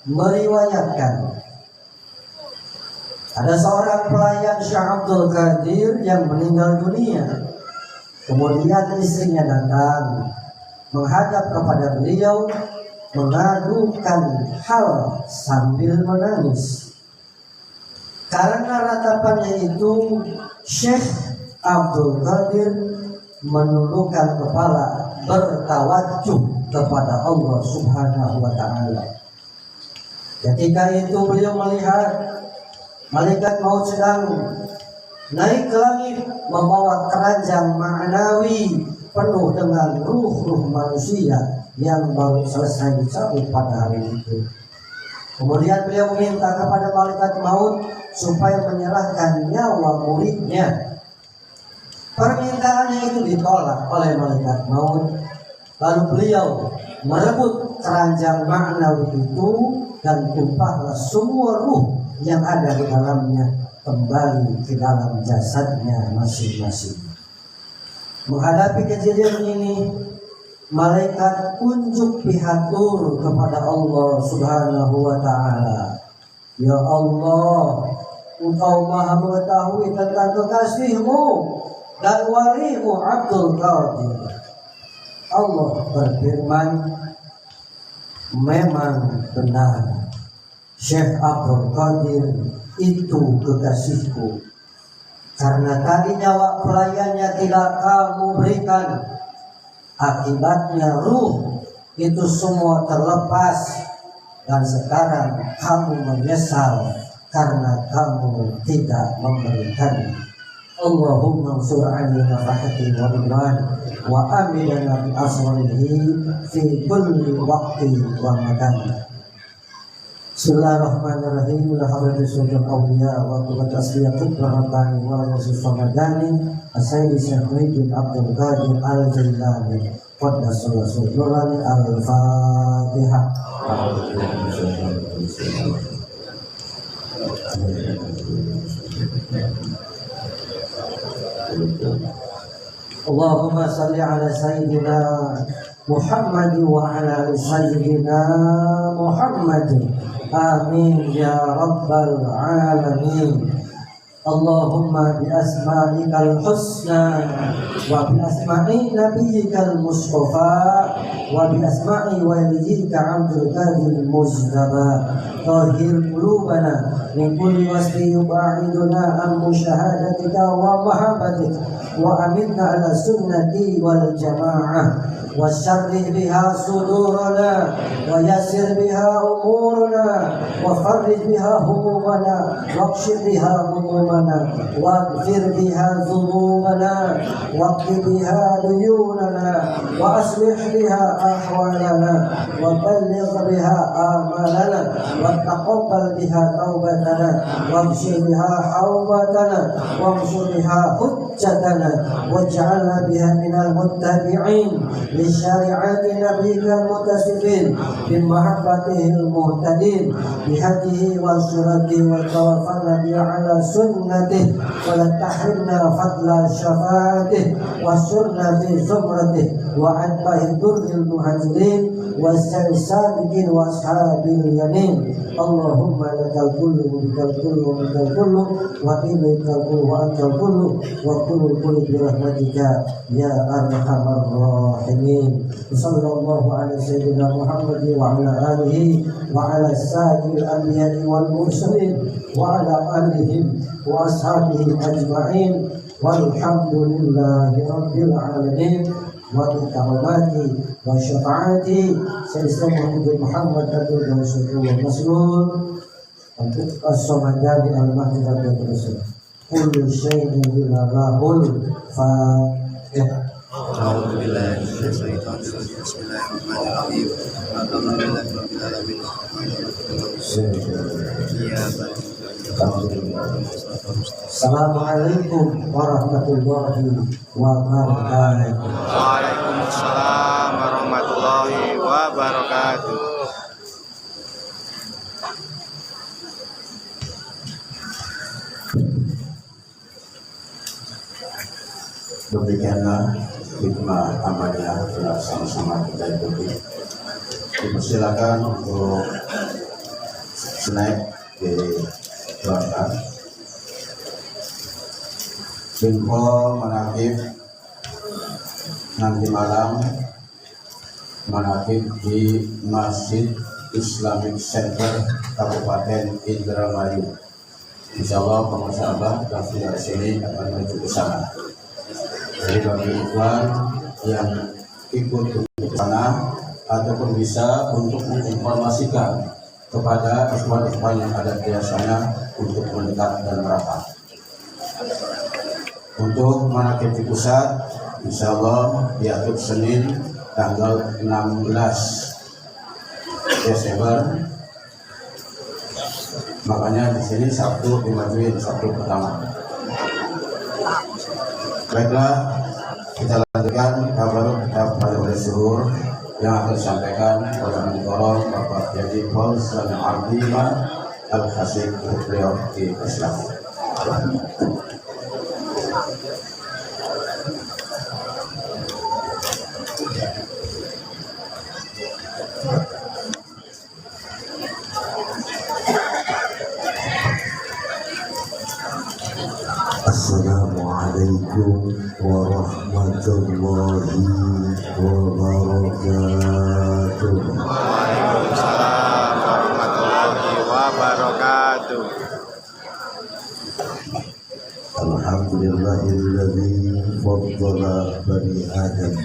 meriwayatkan ada seorang pelayan Syekh Abdul Qadir yang meninggal dunia. Kemudian istrinya datang menghadap kepada beliau, mengadukan hal sambil menangis. Karena ratapannya itu, Syekh Abdul Qadir menundukkan kepala, bertawajuh kepada Allah Subhanahu wa Ta'ala. Ketika itu beliau melihat malaikat maut sedang naik ke langit membawa keranjang ma'nawi penuh dengan ruh-ruh manusia yang baru selesai dicabut pada hari itu. Kemudian beliau meminta kepada malaikat maut supaya menyerahkan nyawa muridnya. Permintaannya itu ditolak oleh malaikat maut. Lalu beliau merebut keranjang ma'nawi itu dan tumpahlah semua ruh yang ada di dalamnya kembali ke dalam jasadnya masing-masing. Menghadapi kejadian ini, malaikat unjuk pihatur kepada Allah Subhanahu wa Ta'ala. Ya Allah, Engkau Maha mengetahui tentang kekasihmu dan walimu Abdul Qadir. Allah berfirman, memang benar Syekh Abdul Qadir itu kekasihku. Karena tadi nyawa pelayannya tidak kamu berikan, akibatnya ruh itu semua terlepas. Dan sekarang kamu menyesal karena kamu tidak memberikannya. Allahumma ansur alaina rahmati wa ridwan wa amilana bi asrihi fi kulli waqti wa makan. Bismillahirrahmanirrahim. La hawla awliya wa quwwata asliyatul rabbani wa rasul samadani Sayyidi Syekh Abdul Qadir Al-Jilani qaddasallahu sirrani al-Fatihah. Allahumma salli ala sayyidina Muhammad wa ala ali sayyidina Muhammad. Amin ya rabbal alamin. Allahumma bi asma'ikal husna wa bi asma'i nabiyyikal mustafa wa bi asma'i waliyika Abdul Qadir Mujtaba tahhir qulubana min kulli wasfi yub'iduna an musyahadatika wa mahabbatika wa aminna ala sunnati wal jamaah wa syarrih biha sudurana wa yassir biha umurana wa farrij biha humumana wa qshir biha humumana wa gfir biha dhunubana wa qdi biha duyunana wa aslih biha ahwalana wa balligh biha amalana wa taqabbal biha taubatana wa qshir biha hawbatana wa qshir biha hujjatana waj'alna biha minal muttabi'in li syari'ati nabiyyika mutasifin bi mahabbatihi al-muhtadin bi hadihi wa suratihi wa tawaffana bi ala sunnatihi wa la tahrimna fadla syafa'atihi wa surna fi zumratihi wa atbahi durril muhajirin wa sabiqin wa ashabil yamin. Allahumma lakal kullu wa bikal kullu wa bikal kullu wa ilaikal kullu wa antal kullu wa kullu kullu bi rahmatika ya arhamar rahimin. Sallallahu ala sayyidina Muhammad wa ala alihi wa ala sayyidil anbiya'i wal mursalin wa ala alihim wa ashabihi ajma'in walhamdulillahi rabbil alamin. Wa bi'awamati wa syafa'ati sayyidina Muhammad Abdul Rasulullah Maslul untuk as-samadani al-mahdi rabbil rasul kullu syai'in bila rahul fa Ya. A'udzubillahi minasyaitonir rajim. Bismillahirrahmanirrahim. Alhamdulillahi rabbil alamin. Assalamualaikum warahmatullahi wabarakatuh. Waalaikumsalam warahmatullahi wabarakatuh. Demikianlah hikmah amalnya telah sama-sama kita ikuti. Dipersilakan untuk snack di belakang. Info manakib nanti malam, manakib di Masjid Islamic Center Kabupaten Indramayu. Insya Allah pengusaha dari sini akan menuju ke sana. Jadi bagi ikhwan yang ikut ke sana ataupun bisa untuk menginformasikan kepada ikhwan-ikhwan yang ada di sana untuk mendekat dan merapat. Untuk manakib di pusat, insya Allah diatur Senin tanggal 16 Desember. Makanya di sini Sabtu dimajuin Sabtu pertama. Baiklah, kita lanjutkan kabar pada suhur yang akan disampaikan oleh Mentorong Bapak Haji Fauzan Abdillah Al-Hasib. Beliau dipersilakan. Assalamualaikum warahmatullahi wabarakatuh. Waalaikumsalam warahmatullahi wabarakatuh. Alhamdulillahilladzi faddala bani Adam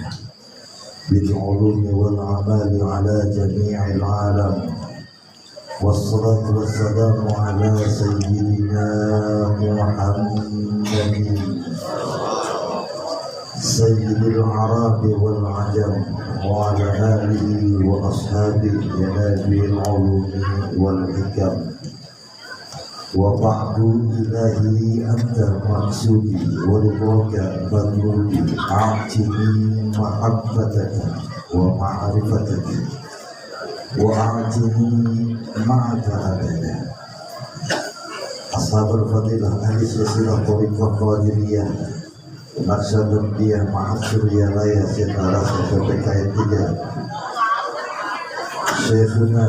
bil ulumi wal amali ala jami'il alam. Wassalatu wassalamu ala sayyidina Muhammadin sayyidil arabi wal ajam wa ala alihi wa ashabihi janabil ulumi wal hikam. Wa ba'du ilahi anta maqsudi wa ridwaka badrudi a'tini mahabbataka wa ma'rifataka wa a'tini ma'aka abada. Ashabul fadilah ahli silsilah tariqah qadiriyah Maksudun dia ma'asuriyah laya setara satu PKI 3 Syekhuna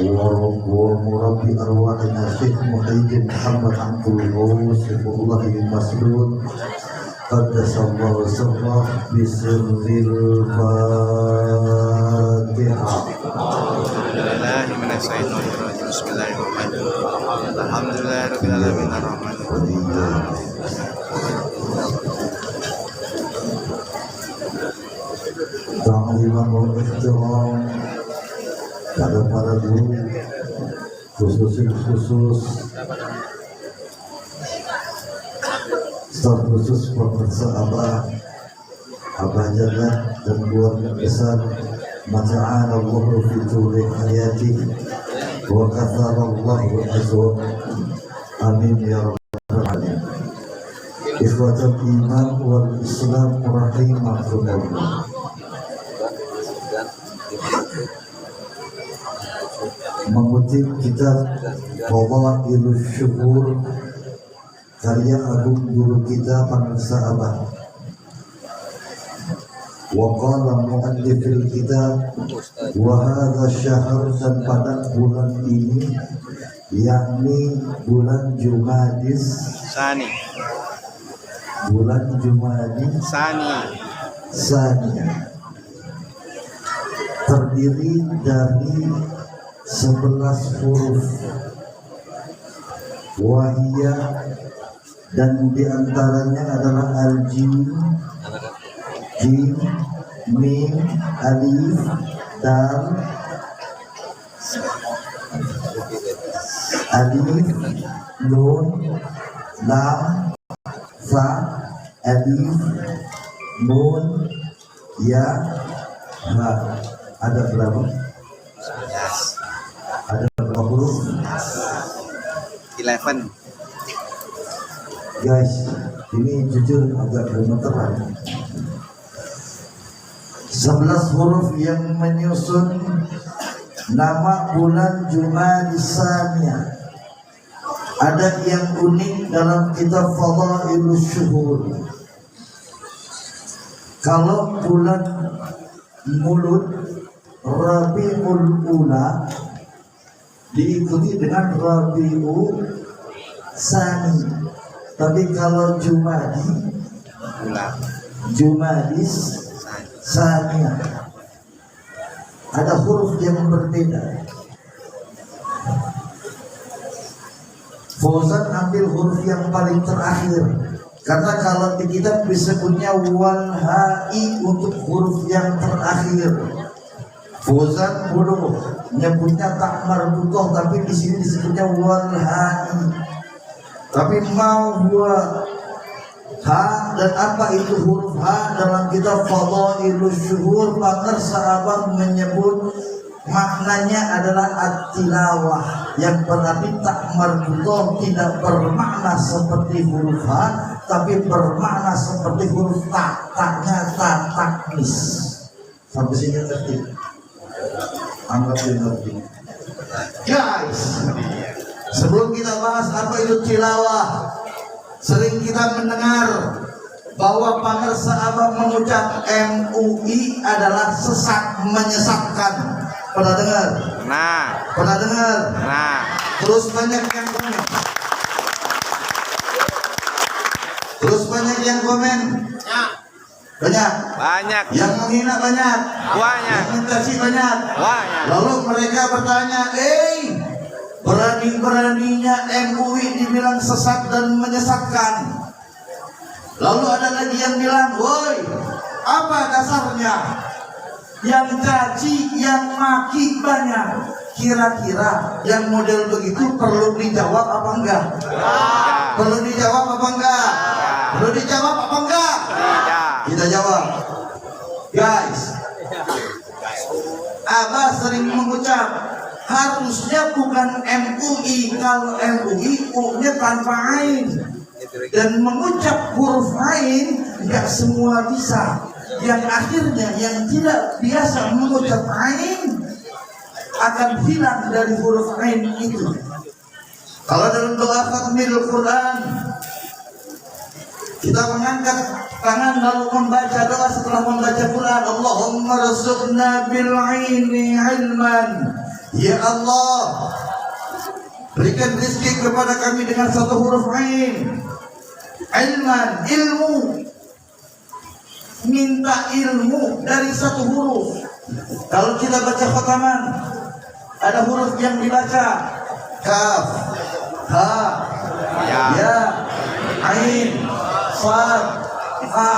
wa murabbi arwahina Syekh Muhyiddin Muhammad Abdul Ghawus Syekhullahi Mas'ud Qaddasallahu sirrah bisirril Fatihah. Bismillahirrahmanirrahim. Alhamdulillahirabbil alamin arrahmanirrahim. Ta'liman wal ihtiram pada para guru khusus staf khusus pemirsa Abah Jagat dan keluarga besar Mata'ala Allah fi tuli hayati wa kathara Allah wa azwa. Amin ya rabbal alamin. Ikhwatul iman wal islam rahimakumullah. Mengutip kitab Fadailus Syukur karya agung guru kita pemirsa Abah. Wa qala mu'allifil kitab wa hadha syahr, dan pada bulan ini yakni bulan Jumadis Sani. Bulan Jumadis Sani terdiri dari 11 huruf wahia, dan diantaranya adalah al-jim, jim, mim, alif, dal, alif, nun, lam, fa, alif, nun, ya, ha. Ada berapa? Ada berapa huruf? 11. Guys, ini jujur agak gemeteran. 11 huruf yang menyusun nama bulan Jumadis Tsaniyah. Ada yang unik dalam kitab Fadailus Syuhur. Kalau bulan Mulud Rabiul Ula diikuti dengan Rabiul Tsani. Tapi kalau Jumadis Tsaniyah ada huruf yang berbeda. Fauzan ambil huruf yang paling terakhir, karena kalau di kitab disebutnya wal ha'i untuk huruf yang terakhir. Fauzan bodoh nyebutnya tak marbutoh, tapi di sini disebutnya wal ha'i. Tapi mau buat ha, dan apa itu huruf ha dalam kitab Fadailus Syuhur, pakar sahabat menyebut maknanya adalah at-tilawah, yang berarti tak marbutoh, tidak bermakna seperti huruf ha, tapi bermakna seperti huruf ta. Taknya ta taknis. Sampai sini ngerti? Anggap ngerti. Guys, sebelum kita bahas apa itu tilawah, sering kita mendengar bahwa pakar sahabat mengucap MUI adalah sesat, menyesatkan. Pernah dengar? Nah. Pernah dengar? Nah. Terus banyak yang komen. Banyak. Yang menghina banyak. Yang mencaci banyak. Lalu mereka bertanya, berani-beraninya MUI dibilang sesat dan menyesatkan. Lalu ada lagi yang bilang, woi, apa dasarnya? Yang caci, yang maki banyak. Kira-kira yang model begitu perlu dijawab apa enggak? Perlu dijawab apa enggak? Perlu dijawab apa enggak? Kita jawab. Guys, Abah sering mengucap, harusnya bukan MUI. Kalau MUI, U-nya tanpa ain. Dan mengucap huruf ain enggak semua bisa. Yang akhirnya yang tidak biasa mengucap ain akan hilang dari huruf ain itu. Kalau dalam doa khatmil Quran, kita mengangkat tangan lalu membaca doa setelah membaca Quran, Allahumma rzuqna bil aini ilman. Ya Allah, berikan rezeki kepada kami dengan satu huruf ain. Ilman, ilmu. Minta ilmu dari satu huruf. Kalau kita baca khataman, ada huruf yang dibaca kaf, ha, ya, ain, sad, ha,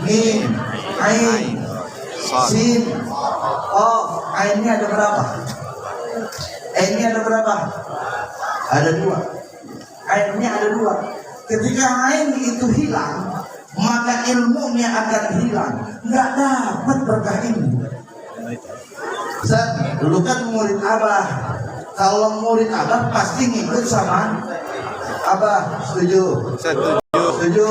mim, ain, sin, qaf. Ainnya ada berapa? Ainnya ada berapa? Ada dua. Ainnya ada dua. Ketika ain itu hilang, maka ilmunya akan hilang. Nggak dapat berkah ilmu. Ustaz, dulu kan murid Abah. Kalau murid Abah pasti ngikut sama Abah. Setuju? Setuju.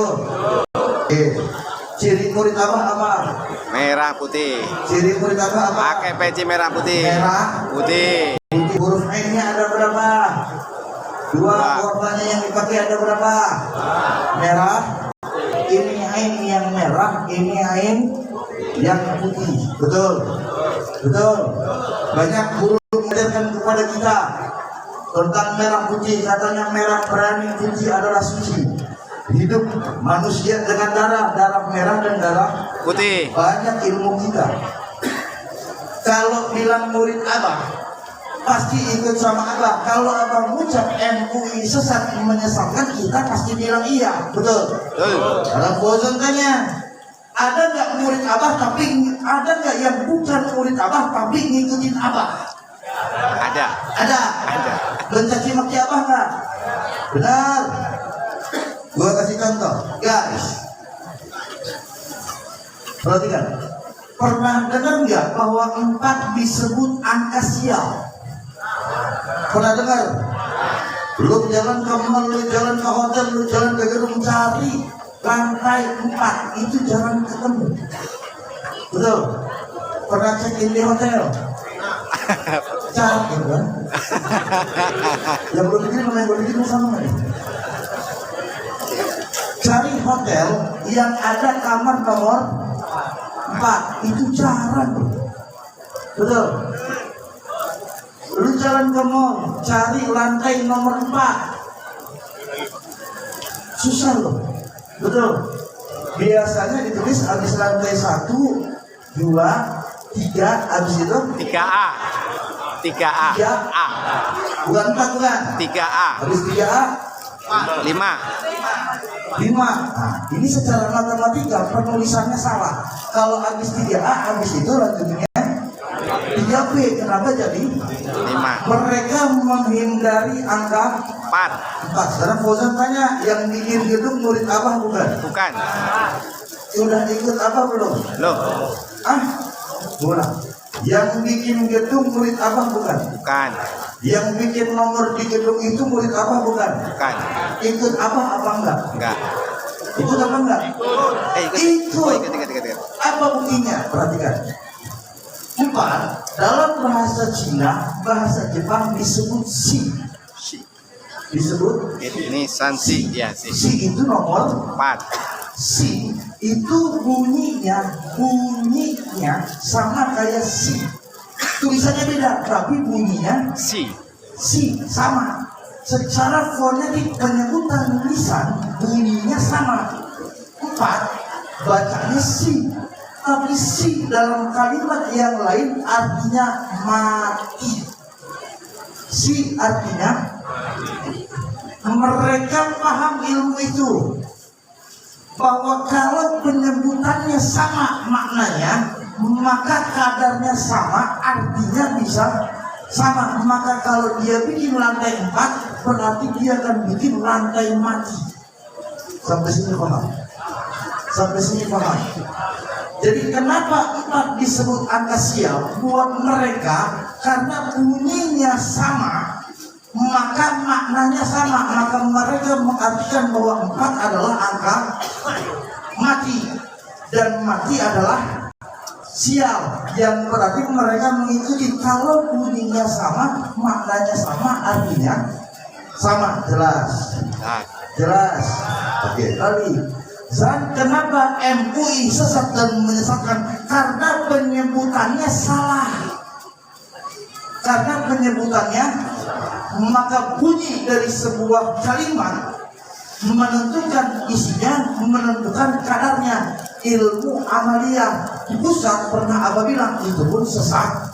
Ciri murid Abah apa? Merah putih. Ciri murid Abah apa? Pakai peci merah putih. Merah putih. Huruf ainnya ada berapa? Dua. Warnanya yang dipakai ada berapa? Merah. Ini ain yang merah, ini ain yang putih. Betul. Banyak guru mengajarkan kepada kita tentang merah putih. Katanya merah berani, putih adalah suci. Hidup manusia dengan darah merah dan darah putih. Banyak ilmu kita. Kalau bilang murid Abah, pasti ikut sama Abah. Kalau Abah mengucap MUI sesat menyesatkan, kita pasti bilang iya. Betul. Kalau Fauzan tanya, ada nggak murid Abah tapi ada nggak yang bukan murid Abah tapi ngikutin Abah? Ada. Mencaci maki Abah nggak? Benar. Gua kasih contoh, guys. Perhatikan. Pernah dengar nggak bahwa 4 disebut angka sial? Pernah dengar? Lu jalan ke mall, lu jalan ke hotel, lu jalan ke gedung, cari lantai 4 itu jangan ketemu. Betul? Pernah check in di hotel? Cari kan? Yang belum bikin sama yang belum bikin sama nih. Cari hotel yang ada kamar nomor 4 itu jarang. Betul? Lu jalan ke mall, cari lantai nomor 4 susah loh. Betul? Biasanya ditulis habis lantai 1, 2, 3, habis itu 3A. 3A. 3A. Bukan 4 bukan? 3A. Habis 3A 5. 5. Nah, ini secara matematika penulisannya salah. Kalau habis 3A, habis itu lanjutnya 3B. Kenapa jadi 5. Mereka menghindari angka 4. 4. Sekarang Fauzan tanya, yang bikin gedung murid abah bukan? Bukan. Sudah ikut apa belum? Loh. Bukan. Yang bikin gedung murid abah bukan? Bukan. Yang bikin nomor di gedung itu murid abah bukan? Bukan. Ikut abah apa enggak? Enggak. Ikut apa enggak? Ikut. Oh, ikut. Apa buktinya? Perhatikan. 4 dalam bahasa Cina, bahasa Jepang disebut si. Disebut Ini sansi ya sih. si itu nomor 4. si itu bunyinya sama kayak si. Tulisannya beda, tapi bunyinya Si. sama. Secara fonetik penyebutan lisan bunyinya sama. 4 bacanya si. Tapi si dalam kalimat yang lain artinya mati. Si artinya mereka paham ilmu itu, bahwa kalau penyebutannya sama maknanya, maka kadarnya sama, artinya bisa sama. Maka kalau dia bikin lantai 4, berarti dia akan bikin lantai mati. Sampai sini paham? Sampai sini paham? Jadi kenapa 4 disebut angka sial? Buat mereka, karena bunyinya sama, maka maknanya sama. Maka mereka mengartikan bahwa 4 adalah angka mati, dan mati adalah sial. Yang berarti mereka mengikuti kalau bunyinya sama, maknanya sama, artinya sama. Jelas? Jelas? Oke, kali. Dan kenapa MUI sesat dan menyesatkan? Karena penyebutannya salah. Karena penyebutannya, maka bunyi dari sebuah kalimat menentukan isinya, menentukan kadarnya. Ilmu amaliyah di pusat pernah Abah bilang itu pun sesat,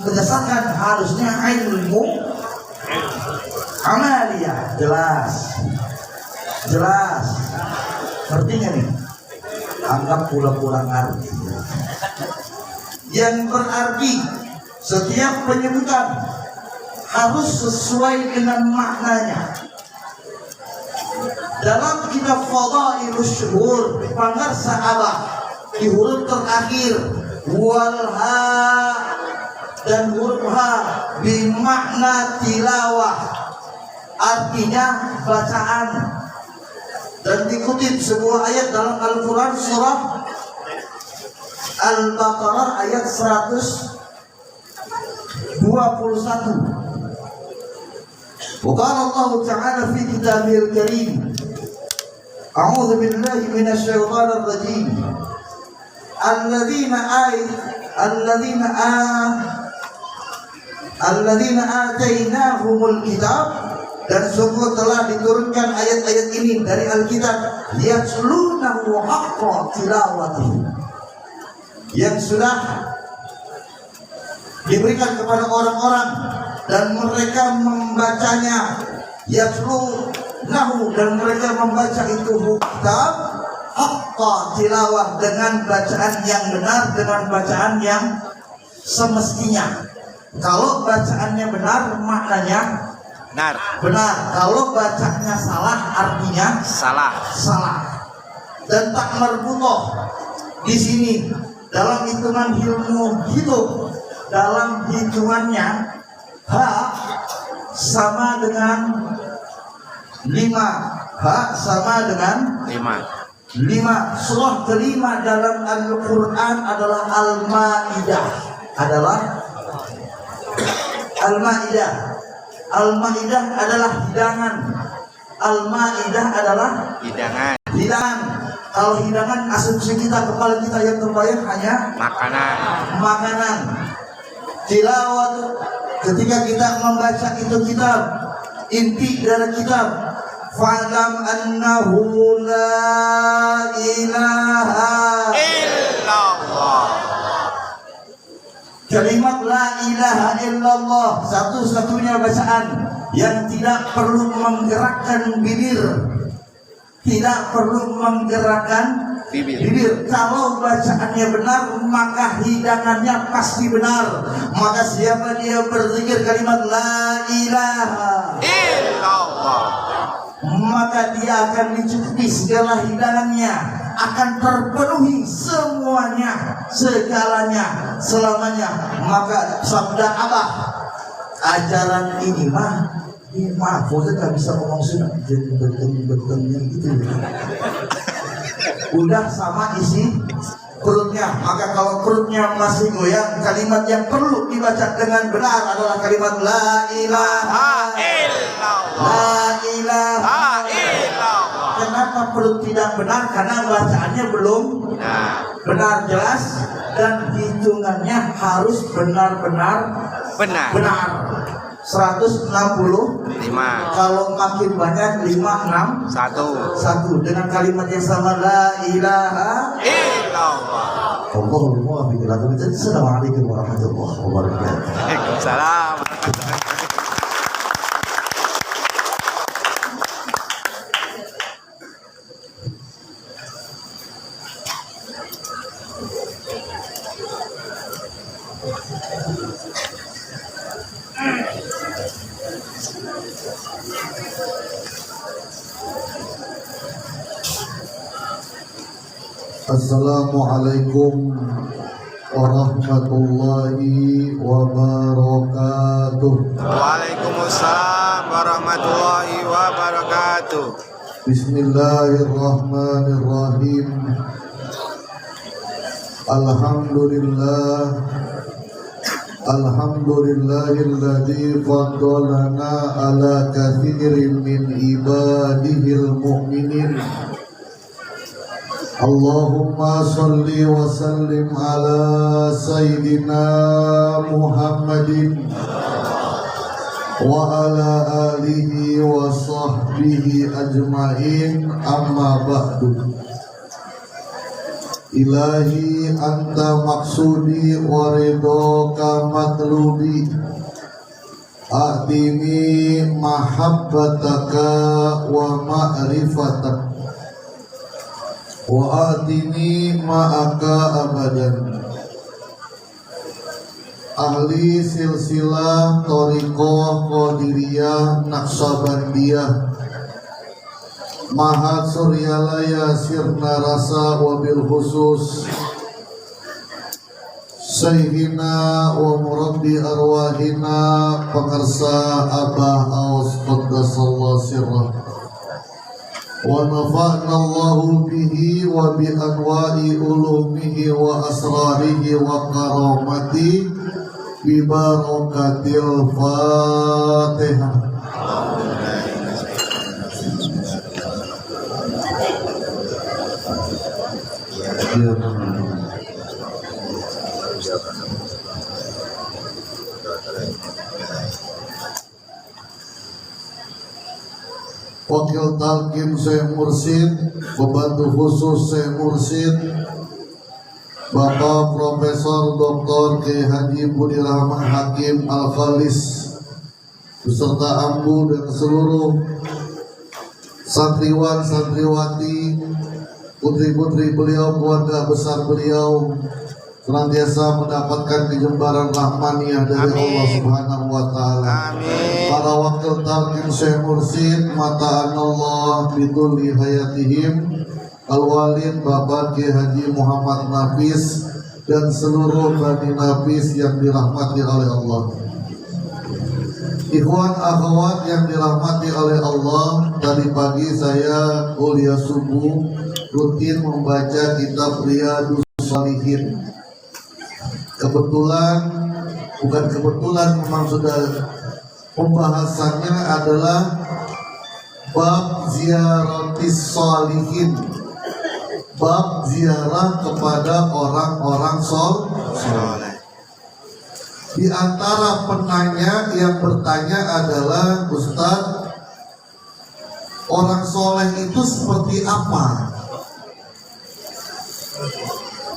menyesatkan. Harusnya ilmu amaliyah. Jelas? Jelas? Ngerti nggak nih? Anggap pura-pura ngerti. Yang berarti setiap penyebutan harus sesuai dengan maknanya. Dalam kitab Fadailus Syuhur, Panggar Sahabah, di huruf terakhir walha dan huruf ha bermakna tilawah, artinya bacaan. Dan dikutip sebuah ayat dalam Al-Quran surah Al-Baqarah ayat 121. Qala Allah Ta'ala fi kitabihil karim, a'udzu billahi minasyaitonir rajim. Alladzina atainahumul kitab, dan sungguh telah diturunkan ayat-ayat ini dari Alkitab, yatslunahu haqqa tilawatihi, yang sudah diberikan kepada orang-orang dan mereka membacanya. Yatslunahu, dan mereka membaca itu kitab haqqa tilawah, dengan bacaan yang benar, dengan bacaan yang semestinya. Kalau bacaannya benar, maknanya benar. Kalau bacanya salah, artinya salah. Dan tak marbutoh, di sini dalam hitungan ilmu hidup, dalam hitungannya H sama dengan 5. H sama dengan 5. Surah kelima dalam Al-Quran adalah Al-Ma'idah. Al-Ma'idah adalah hidangan. Al-Ma'idah adalah hidangan. Kalau hidangan, asumsi kita, kepala kita yang terbayang hanya makanan. Tilawat, ketika kita membaca itu kitab, inti dari kitab, fa'lam annahu la ilaha illallah. Kalimat la ilaha illallah satu-satunya bacaan yang tidak perlu menggerakkan bibir, tidak perlu menggerakkan bibir. Kalau bacaannya benar, maka hidangannya pasti benar. Maka siapa dia berzikir kalimat la ilaha illallah, maka dia akan dicukupi segala hidangannya, akan terpenuhi semuanya, segalanya, selamanya. Maka sabda Abah, ajaran ini maaf, saya nggak bisa ngomong sudah betul-betul gitu. Udah sama isi perutnya. Maka kalau perutnya masih goyang, kalimat yang perlu dibaca dengan benar adalah kalimat la ilaha illallah. La ilaha illallah. Kenapa perut tidak benar? Karena bacaannya belum benar jelas, dan hitungannya harus benar-benar benar. 165. Kalau makin banyak 5, 6, 1 dengan kalimat yang sama la ilaha illallah. Allahumma bihi lakum. Assalamualaikum warahmatullahi wabarakatuh. Waalaikumsalam. Assalamualaikum warahmatullahi wabarakatuh. Waalaikumsalam warahmatullahi wabarakatuh. Bismillahirrahmanirrahim. Alhamdulillahilladzi faddalana ala katsirin min ibadihil mu'minin. Allahumma salli wa sallim ala sayyidina Muhammadin wa ala alihi wa sahbihi ajma'in, amma ba'du. Ilahi anta maksudi wa ridhoka matlubi, a'tini mahabbataka wa ma'rifataka wa atini ma'aka abadan. Ahli silsilah Thariqah Qadiriyah Naqsabandiyah Mahat Suryalaya Sirna Rasa, wabil khusus Sayyidina wa murabbi arwahina pengersa Abah Aus Qaddasallahu sirrah, wa nafa'na Allahu bihi wa bi anwa'i ulumihi wa asrarihi wa karamati bi barakatil Fatihah. Wakil Talqin Syekh Mursyid, pembantu khusus Syekh Mursyid Bapak Profesor Dr. Kiai Haji Budi Rahman Hakim Al-Khalis beserta ambu dan seluruh santriwan santriwati, putri-putri beliau, keluarga besar beliau senantiasa mendapatkan kejembaran rahmaniyah dari Allah Subhanahu wa taala. Para wakil talqin Syekh Mursyid mata'an Allah bidulli hayatihim Al-Walid Bapak Kiai Haji Muhammad Nafis dan seluruh Bani Nafis yang dirahmati oleh Allah. Ikhwan akhwat yang dirahmati oleh Allah, tadi pagi saya kuliah subuh rutin membaca kitab Riyadhus Shalihin. Bukan kebetulan, memang sudah pembahasannya adalah bab ziaratis shalihin, bab ziarah kepada orang-orang soleh. Di antara penanya yang bertanya adalah, Ustaz, orang soleh itu seperti apa?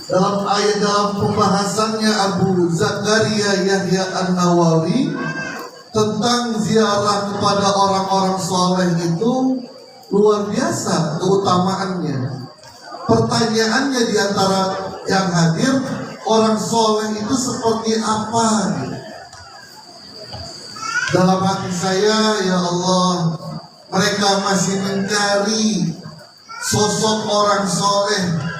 Dalam pembahasannya Abu Zakaria Yahya An-Nawawi tentang ziarah kepada orang-orang soleh itu luar biasa keutamaannya. Pertanyaannya di antara yang hadir, orang soleh itu seperti apa? Dalam hati saya, ya Allah, mereka masih mencari sosok orang soleh.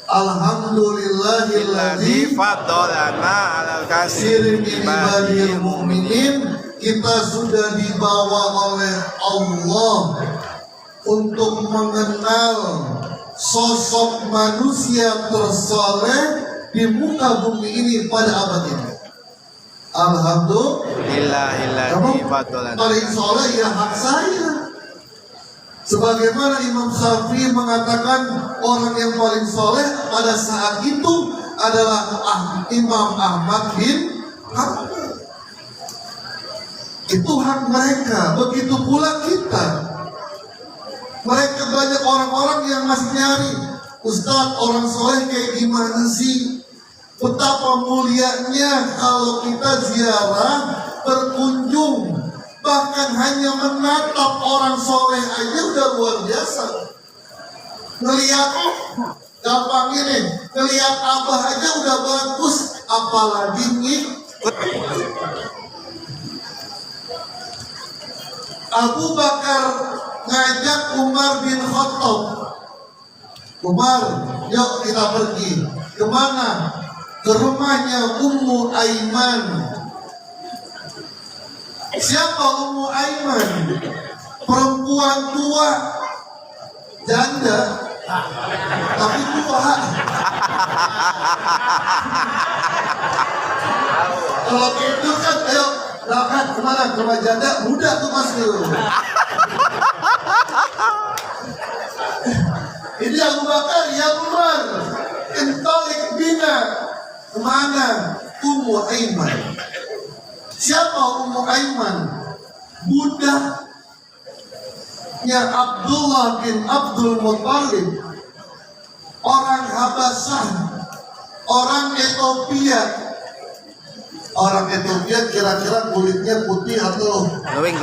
Alhamdulillahilladzi faddalana 'alal katsirin min ibadil mu'minin. Kita sudah dibawa oleh Allah untuk mengenal sosok manusia tersoleh di muka bumi ini pada abad ini. Alhamdulillahilladzi faddalana. Paling soleh ya hak saya. Sebagaimana Imam Syafi'i mengatakan orang yang paling soleh pada saat itu adalah Imam Ahmad bin Hanbal. Itu hak mereka. Begitu pula kita. Mereka banyak orang-orang yang masih nyari, Ustaz, orang soleh kayak gimana sih? Betapa mulianya kalau kita ziarah, berkunjung, bahkan hanya menatap orang soleh aja udah luar biasa. Ngelihat gampang ini, ngelihat abah aja udah bagus, apalagi ngikut. Abu Bakar ngajak Umar bin Khattab. Umar, yuk kita pergi. Kemana? Ke rumahnya Ummu Aiman. Siapa Ummu Aiman? Perempuan tua, janda, tapi tua. Kalau gitu kan, ayo berangkat kemana? Ke rumah janda, muda tuh Mas. Ini Abu Bakar, ya Umar, intalik bina. Kemana? Ummu Aiman. Siapa Ummu Aiman? Budaknya Abdullah bin Abdul Muttalib, orang Habasyah, orang Ethiopia. Orang Ethiopia kira-kira kulitnya putih atau glowing.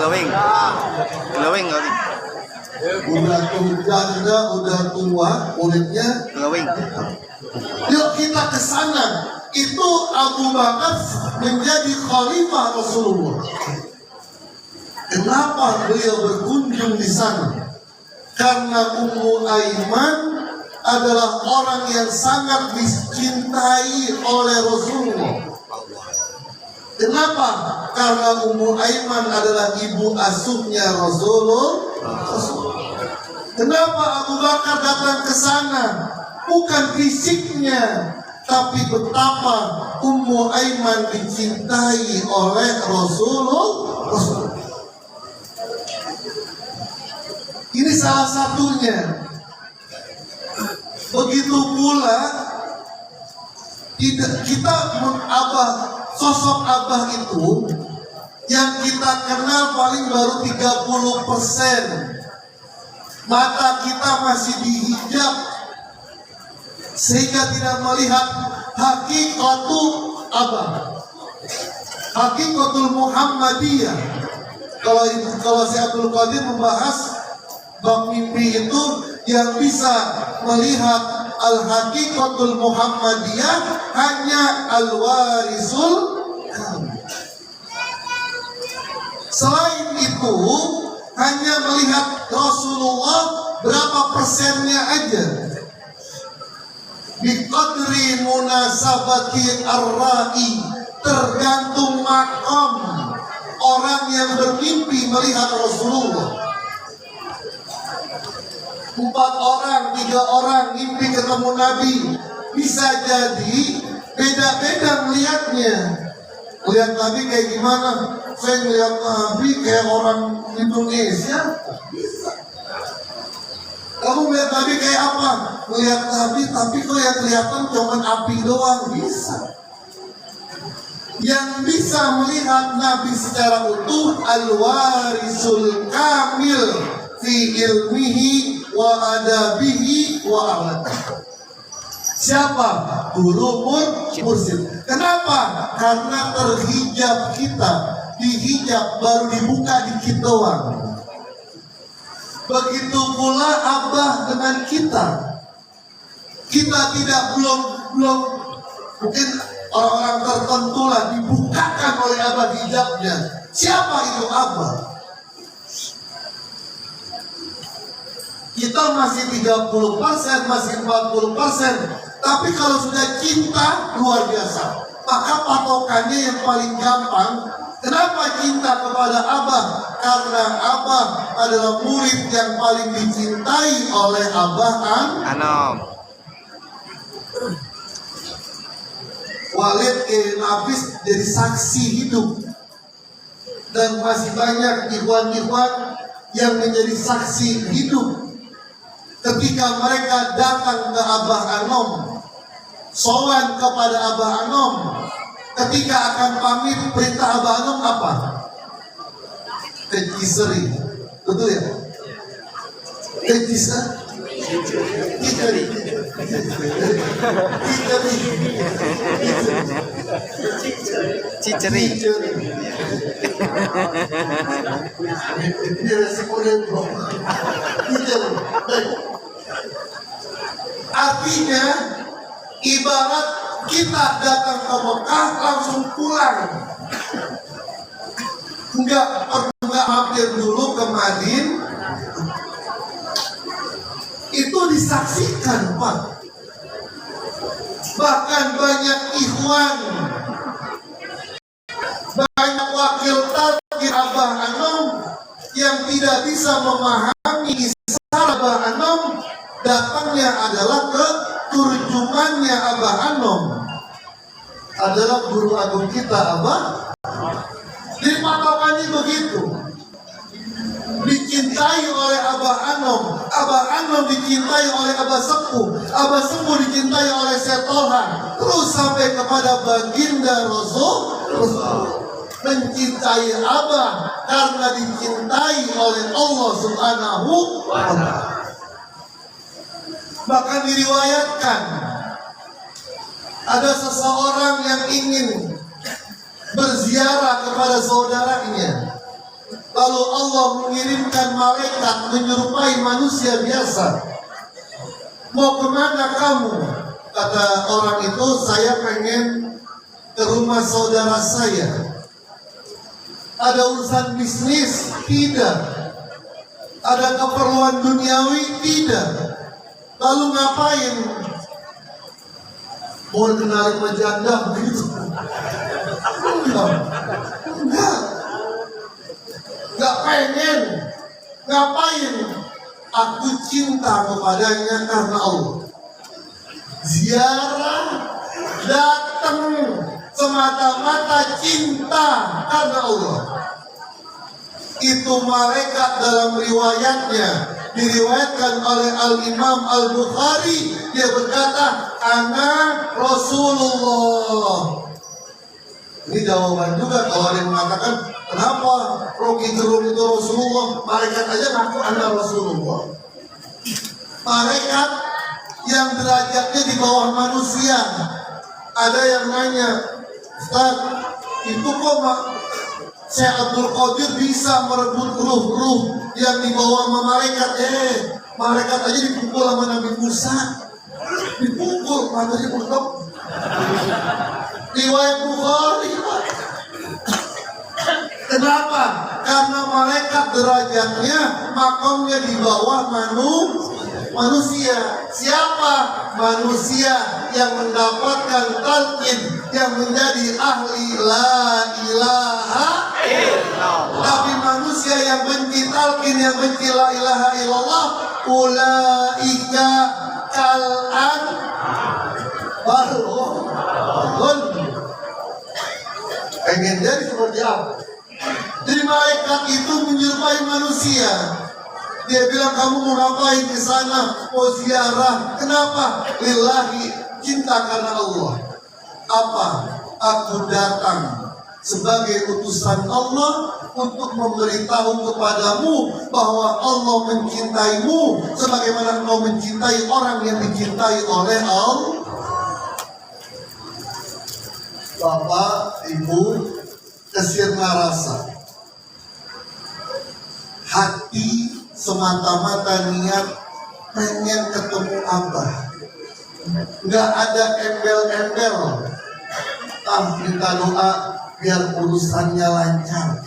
udah janda, udah tua, kulitnya Glowing. Yuk kita ke sana. Itu Abu Bakar menjadi khalifah Rasulullah. Kenapa beliau berkunjung di sana? Karena Ummu Aiman adalah orang yang sangat dicintai oleh Rasulullah. Kenapa? Karena Ummu Aiman adalah ibu asuhnya Rasulullah. Kenapa Abu Bakar datang ke sana? Bukan fisiknya, tapi betapa Ummu Aiman dicintai oleh Rasulullah. Ini salah satunya. Begitu pula kita sosok abah itu yang kita kenal paling baru 30%. Mata kita masih dihijab sehingga tidak melihat hakikatul abah, hakikatul Muhammadiyah. Kalau si Abdul Qadir membahas bab mimpi itu, yang bisa melihat al-hakikatul Muhammadiyah hanya al-warisul. Selain itu, hanya melihat Rasulullah berapa persennya aja. Biqadri munasabati ar-ra'i, tergantung makom orang yang bermimpi melihat Rasulullah. 4 orang, 3 orang mimpi ketemu Nabi, bisa jadi beda-beda melihatnya. Lihat Nabi kayak gimana? Saya melihat Nabi kayak orang Indonesia. Bisa. Kamu melihat Nabi kayak apa? Melihat Nabi tapi kok yang kelihatan cuma api doang. Bisa. Yang bisa melihat Nabi secara utuh al-warisul kamil fi ilmihi wa adabihi wa ahlatihi. Siapa? Guru mursyid. Kenapa? Karena terhijab kita. Dihijab baru dibuka dikit doang. Begitu pula Abah dengan kita. Kita tidak belum mungkin orang-orang tertentu lah dibukakan oleh Abah hijabnya. Siapa itu Abah? Kita masih 30%, masih 40%. Tapi kalau sudah cinta luar biasa, maka patokannya yang paling gampang. Kenapa cinta kepada Abah? Karena Abah adalah murid yang paling dicintai oleh Abah Anom. Walid Nafis jadi saksi hidup, dan masih banyak ikhwan-ikhwan yang menjadi saksi hidup ketika mereka datang ke Abah Anom, sowan kepada Abah Anom. Ketika akan pamit, perintah Abah Anom apa? Tejiseri, betul ya? Tejiseri, Ciceri. Artinya ibarat kita datang ke Mekah langsung pulang, nggak mampir dulu ke Madinah. Itu disaksikan, Pak. Bahkan banyak ikhwan, banyak wakil tarkir Abah Anom yang tidak bisa memahami kisah Abah Anom, datangnya adalah ke turjumannya Abah Anom, adalah guru agung kita Abah. Jadi patokannya begitu. Dicintai oleh Abah Anom, Abah Anom dicintai oleh Abah Sepuh, Abah Sepuh dicintai oleh Setohan, terus sampai kepada baginda Rasul. Mencintai Abah karena dicintai oleh Allah Subhanahu wa Ta'ala. Bahkan diriwayatkan ada seseorang yang ingin berziarah kepada saudaranya, lalu Allah mengirimkan malaikat menyerupai manusia biasa. Mau kemana kamu? Kata orang itu, saya pengen ke rumah saudara saya. Ada urusan bisnis? Tidak. Ada keperluan duniawi? Tidak. Lalu ngapain? Mau kenalin sama janda begitu? Enggak pengen. Ngapain? Aku cinta kepadanya karena Allah. Ziarah, datang semata-mata cinta karena Allah. Itu malaikat dalam riwayatnya diriwayatkan oleh Al-Imam Al-Bukhari, dia berkata, Ana Rasulullah. Ini jawaban juga kalau ada yang mengatakan, kenapa Rocky Gerung itu Rasulullah? Malaikat aja ngaku Ana Rasulullah. Malaikat yang derajatnya di bawah manusia. Ada yang nanya, Ustaz, itu kok Syekh Abdul Qadir bisa merebut ruh-ruh yang dibawa sama malaikat? Malaikat aja dipukul sama Nabi Musa. Dipukul, matanya pukul. Riwayat Bukhari. Kenapa? Karena malaikat derajatnya, makamnya di bawah manusia. Siapa? Manusia yang mendapatkan talqin, yang menjadi ahli la ilaha illallah. Tapi manusia yang benci talqin, yang benci la ilaha illallah, ulaika kal'an baruhun. Pengen jadi seperti apa? Jadi malaikat itu menyerupai manusia. Dia bilang, kamu mau ngapain di sana? Mau ziarah? Kenapa? Lillahi, cinta karena Allah. Apa? Aku datang sebagai utusan Allah untuk memberitahu kepadamu bahwa Allah mencintaimu sebagaimana engkau mencintai orang yang dicintai oleh Allah. Bapak, Ibu, kesirna rasa, hati semata-mata niat pengen ketemu Abah, nggak ada embel-embel. Minta doa biar urusannya lancar.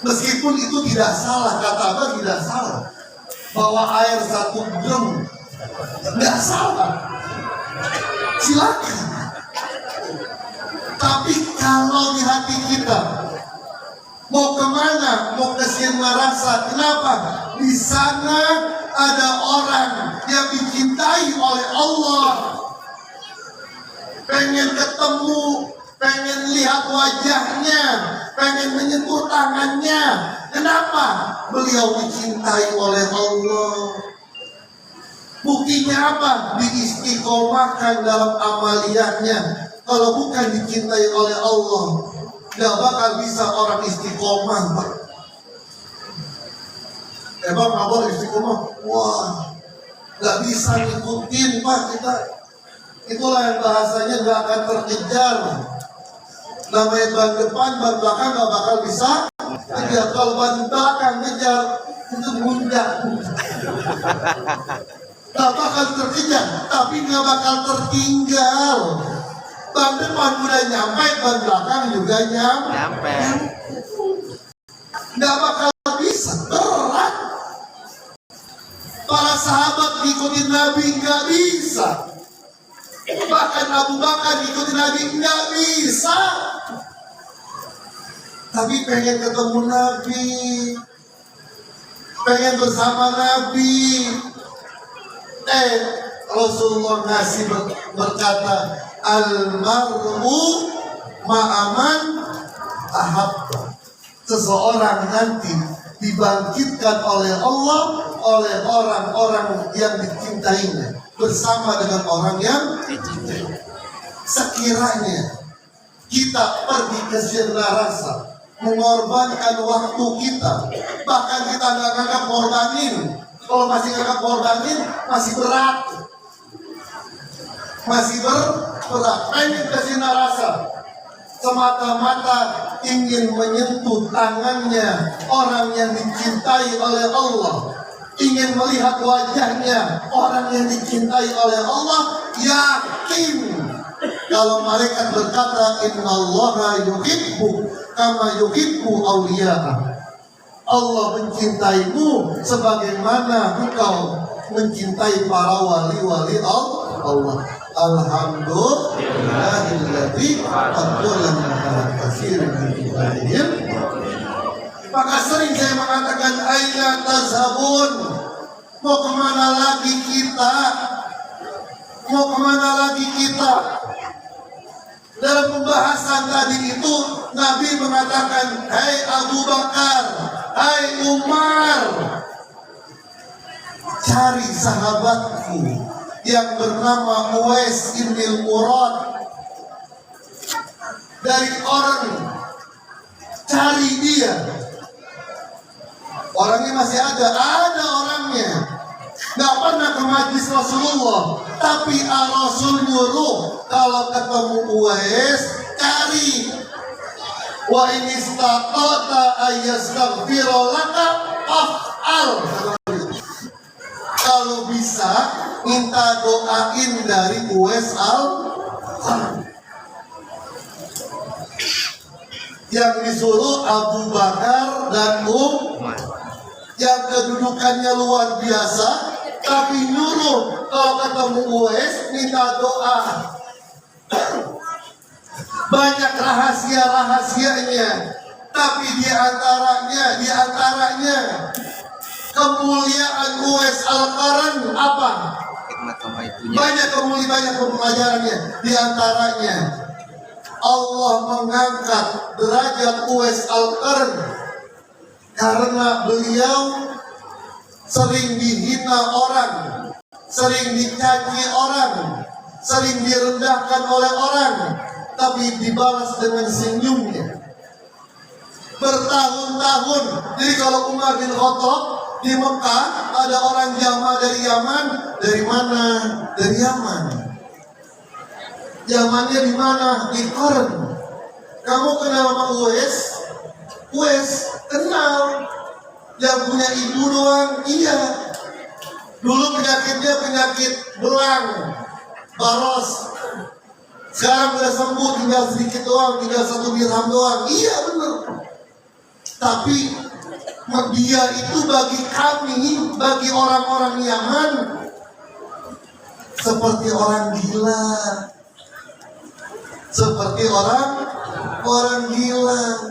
Meskipun itu tidak salah, kata Abah tidak salah. Bawa air 1 drum, nggak salah, silakan. Tapi kalau di hati kita mau kemana? Mau ke Sirna Rasa. Kenapa? Di sana ada orang yang dicintai oleh Allah. Pengen ketemu, pengen lihat wajahnya, pengen menyentuh tangannya. Kenapa? Beliau dicintai oleh Allah. Buktinya apa? Diistiqomahkan dalam amaliyahnya. Kalau bukan dicintai oleh Allah, gak bakal bisa orang istiqomah, Pak. Bang, abang istiqomah, wah, gak bisa ngikutin, Pak, kita. Itulah yang bahasanya gak akan terkejar. Namanya ban depan, ban belakang gak bakal bisa kejar. Kalau ban belakang ngejar, itu muncak. Gak bakal terkejar, tapi gak bakal tertinggal. Ban depan udah nyampe, ban belakang juga nyampe. Nggak bakal bisa, berat. Para sahabat ngikutin Nabi nggak bisa. Bahkan Abu Bakar ngikutin Nabi nggak bisa. Tapi pengen ketemu Nabi, pengen bersama Nabi. Rasulullah ngasih berkata, Al-mar'u ma'aman ahabba. Seseorang nanti dibangkitkan oleh Allah oleh orang-orang yang dicintainya, bersama dengan orang yang dicintai. Sekiranya kita pergi ke Sirna Rasa, mengorbankan waktu kita, bahkan kita nggak nganggap korbanin. Kalau masih nganggap korbanin, masih berat. Masih berat, pengen ke Sirna Rasa, semata-mata ingin menyentuh tangannya orang yang dicintai oleh Allah, ingin melihat wajahnya orang yang dicintai oleh Allah. Yakin kalau malaikat berkata, innallaha yuhibbu kama yuhibbu awliya'ah. Allah mencintaimu sebagaimana engkau mencintai para wali-wali Allah. Alhamdulillahilladzi faddalana ala katsirin min ibadihim. Maka sering saya mengatakan, aina tazhabun? Mau kemana lagi kita? Mau kemana lagi kita? Dalam pembahasan tadi itu Nabi mengatakan, hai Abu Bakar, hai Umar, cari sahabatku yang bernama Uwais bin Murad dari orang, cari dia. Orangnya masih ada orangnya. Gak pernah ke majlis Rasulullah, tapi Rasul nyuruh kalau ketemu Uwais, cari. Wa in istaqata ayastaghfira laka af'al. Kalau bisa minta doain dari Uwais al-Qarni. Yang disuruh Abu Bakar dan yang kedudukannya luar biasa, tapi nyuruh kalau ketemu Uwais minta doa. Banyak rahasia-rahasianya, tapi di antaranya kemuliaan Uwais Al-Qarn apa? Banyak pembelajarannya. Di antaranya Allah mengangkat derajat Uwais Al-Qarn karena beliau sering dihina orang, sering dicaci orang, sering direndahkan oleh orang, tapi dibalas dengan senyumnya bertahun-tahun. Jadi kalau Umar bin Khattab di Mekah ada orang jamaah dari Yaman, dari mana? Dari Yaman. Yamannya di mana? Di Qarn. Kamu kenal sama Uwais? Uwais kenal. Yang punya ibu doang? Iya. Dulu penyakitnya penyakit belang, baros. Sekarang sudah sembuh, tinggal sedikit doang, tinggal 1 dirham doang. Iya benar. Tapi dia itu bagi kami, bagi orang-orang Yaman, seperti orang gila. Seperti orang gila.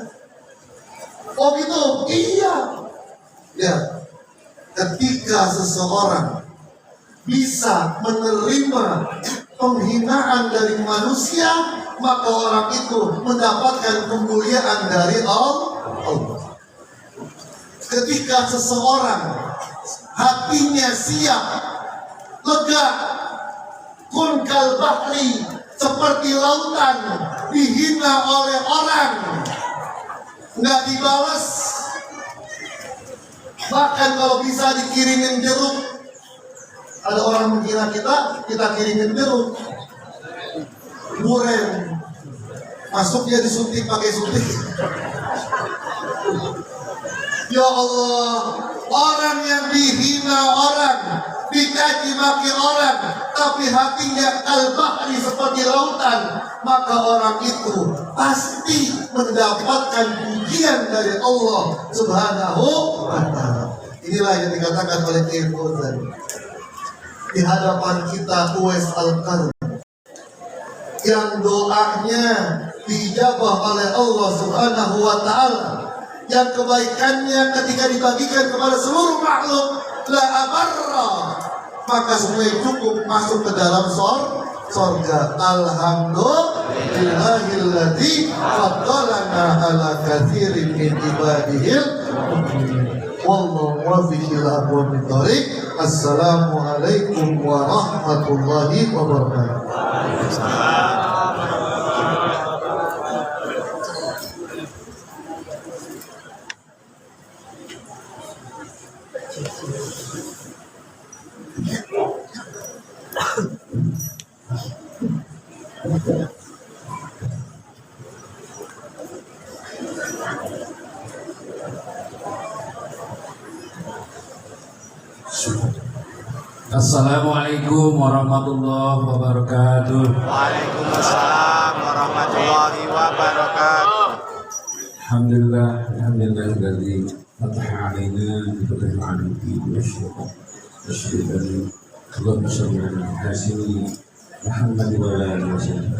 Oh gitu? Iya. Ya. Ketika seseorang bisa menerima penghinaan dari manusia, maka orang itu mendapatkan kemuliaan dari Allah. Ketika seseorang hatinya siap, lega, kun kal bahri, seperti lautan, dihina oleh orang, nggak dibalas, bahkan kalau bisa dikirimin jeruk. Ada orang menghina kita kirimin jeruk, duren, masuknya disuntik pakai suntik. Ya Allah, orang yang dihina orang, dicaci maki orang, tapi hatinya al-bahri seperti lautan, maka orang itu pasti mendapatkan pujian dari Allah Subhanahu wa ta'ala. Inilah yang dikatakan oleh Ibnu tadi. Di hadapan kita Uwais Al-Qarn yang doanya dijabah oleh Allah Subhanahu wa ta'ala, yang kebaikannya ketika dibagikan kepada seluruh makhluk la abarra, maka semuanya cukup masuk ke dalam surga. Alhamdulillahilladzi faddalana ala katsirin min ibadihil mu'minin. Wallahu muwaffiq ila aqwamit thoriq. Assalamualaikum warahmatullahi wabarakatuh. Assalamualaikum warahmatullahi wabarakatuh. Waalaikumsalam warahmatullahi wabarakatuh. Alhamdulillahilladzi fataha alaina bi fadlihi wa syukur. Asyhadu an la ilaha illallah Muhammad wa ala alihi wasallam.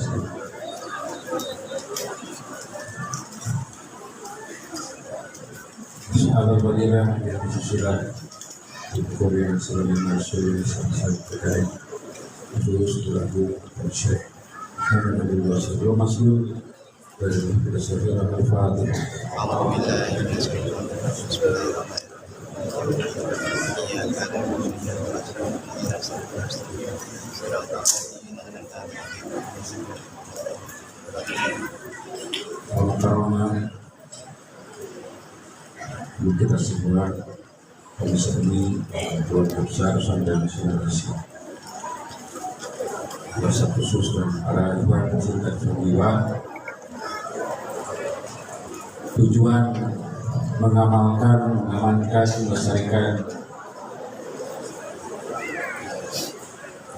Sahabat fadilah yang disusilah Korea Selatan Malaysia sangat terkait terus terlalu bersyukur karena Allah sebelum masuk dari kita segera al-Fatihah. Karena kita semua komisi ini keluarga besar Sandang Sulawesi, kuasa khusus dan para ibadah cinta jiwa, tujuan mengamalkan, mengamankan, melestarikan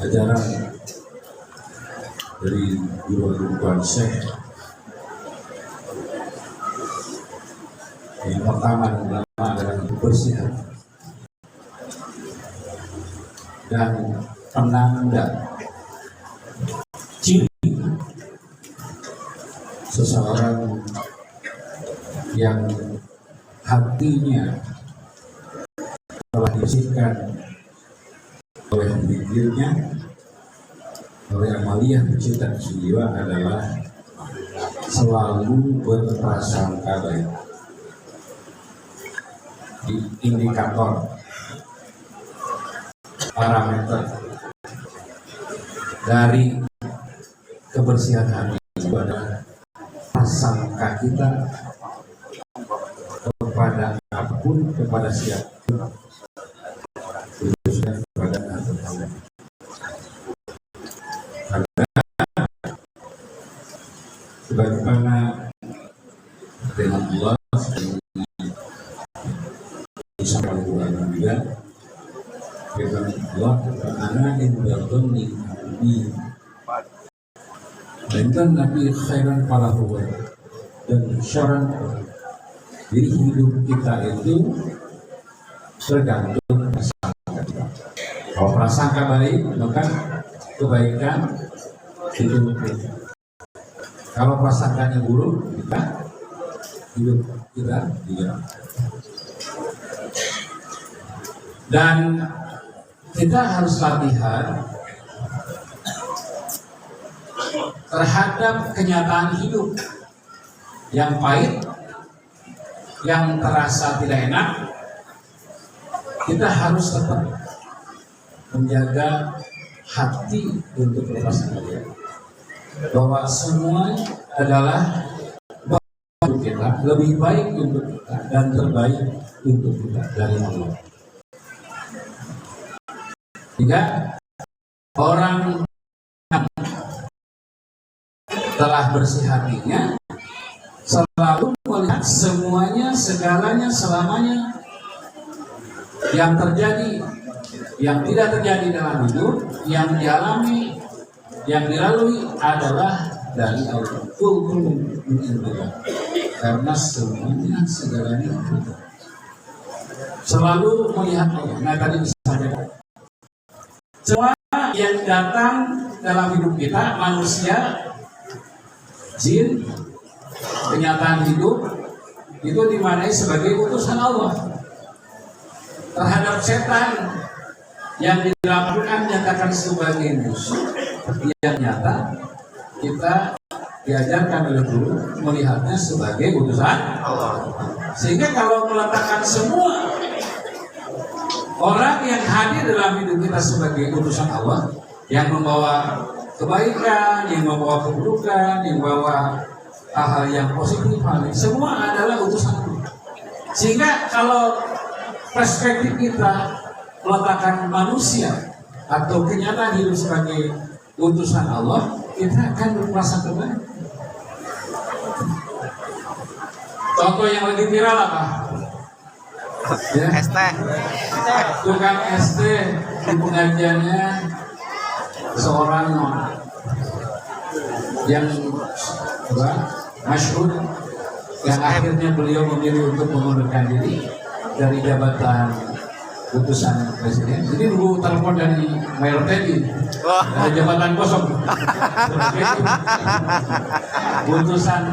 ajaran dari guru-guru Syekh Yang pertama adalah kebersihan dan penanda ciri seseorang yang hatinya telah dibersihkan oleh bibirnya, oleh amaliyah pencinta jiwa adalah selalu berprasangka baik. Di indikator parameter dari kebersihan hati itu adalah prasangka kita kepada apapun, kepada siapapun, khususnya kepada Allah. Karena sebagaimana dengan Allah disampaikan juga firman Allah, "Ana indalni abdi." Dan Nabi khairan falahu dan syaran. Jadi hidup kita itu tergantung prasangka kita. Kalau prasangka baik, maka kebaikan itu kita. Kalau prasangkanya buruk, kita hidup kita tidak. Dan kita harus latihan terhadap kenyataan hidup yang pahit, yang terasa tidak enak. Kita harus tetap menjaga hati untuk lepas dari bahwa semua adalah untuk kita, lebih baik untuk kita dan terbaik untuk kita dari Allah. Jika orang yang telah bersih hatinya selalu melihat semuanya, segalanya, selamanya yang terjadi, yang tidak terjadi dalam hidup, yang dialami, yang dilalui adalah dari Allah. Karena semuanya, segalanya selalu melihat Allah. Nah tadi misalnya semua yang datang dalam hidup kita, manusia, jin, kenyataan hidup itu dimaknai sebagai utusan Allah. Terhadap setan yang dilakukan nyatakan sebagai musuh yang nyata, kita diajarkan oleh guru melihatnya sebagai utusan Allah. Sehingga kalau meletakkan semua orang yang hadir dalam hidup kita sebagai utusan Allah, yang membawa kebaikan, yang membawa keburukan, yang membawa hal-hal yang positif, semua adalah utusan Allah. Sehingga kalau perspektif kita meletakkan manusia atau kenyataan hidup sebagai utusan Allah, kita akan merasa kebaikan. Contoh yang lagi viral apa? Ya. ST. Tukang ST di pengajiannya seorang yang masyhur, yang akhirnya beliau memilih untuk mengundurkan diri dari jabatan utusan presiden. Jadi nunggu telepon dari Mayor Teddy, ada jabatan kosong. Utusan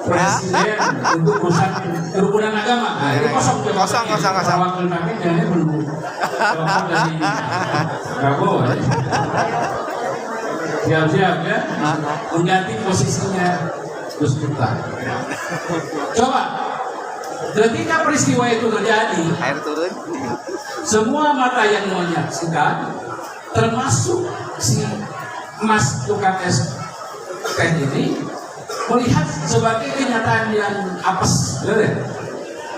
presiden untuk urusan kerukunan agama. Nah, ini kosong. Wakil kami jadi menunggu telepon dari Prabowo. Siap-siap ya, mengganti posisinya Gus Miftah. Coba, ketika peristiwa itu terjadi, semua mata yang menyaksikan, termasuk si Mas tukang es teh ini, melihat sebagai kenyataan yang apes,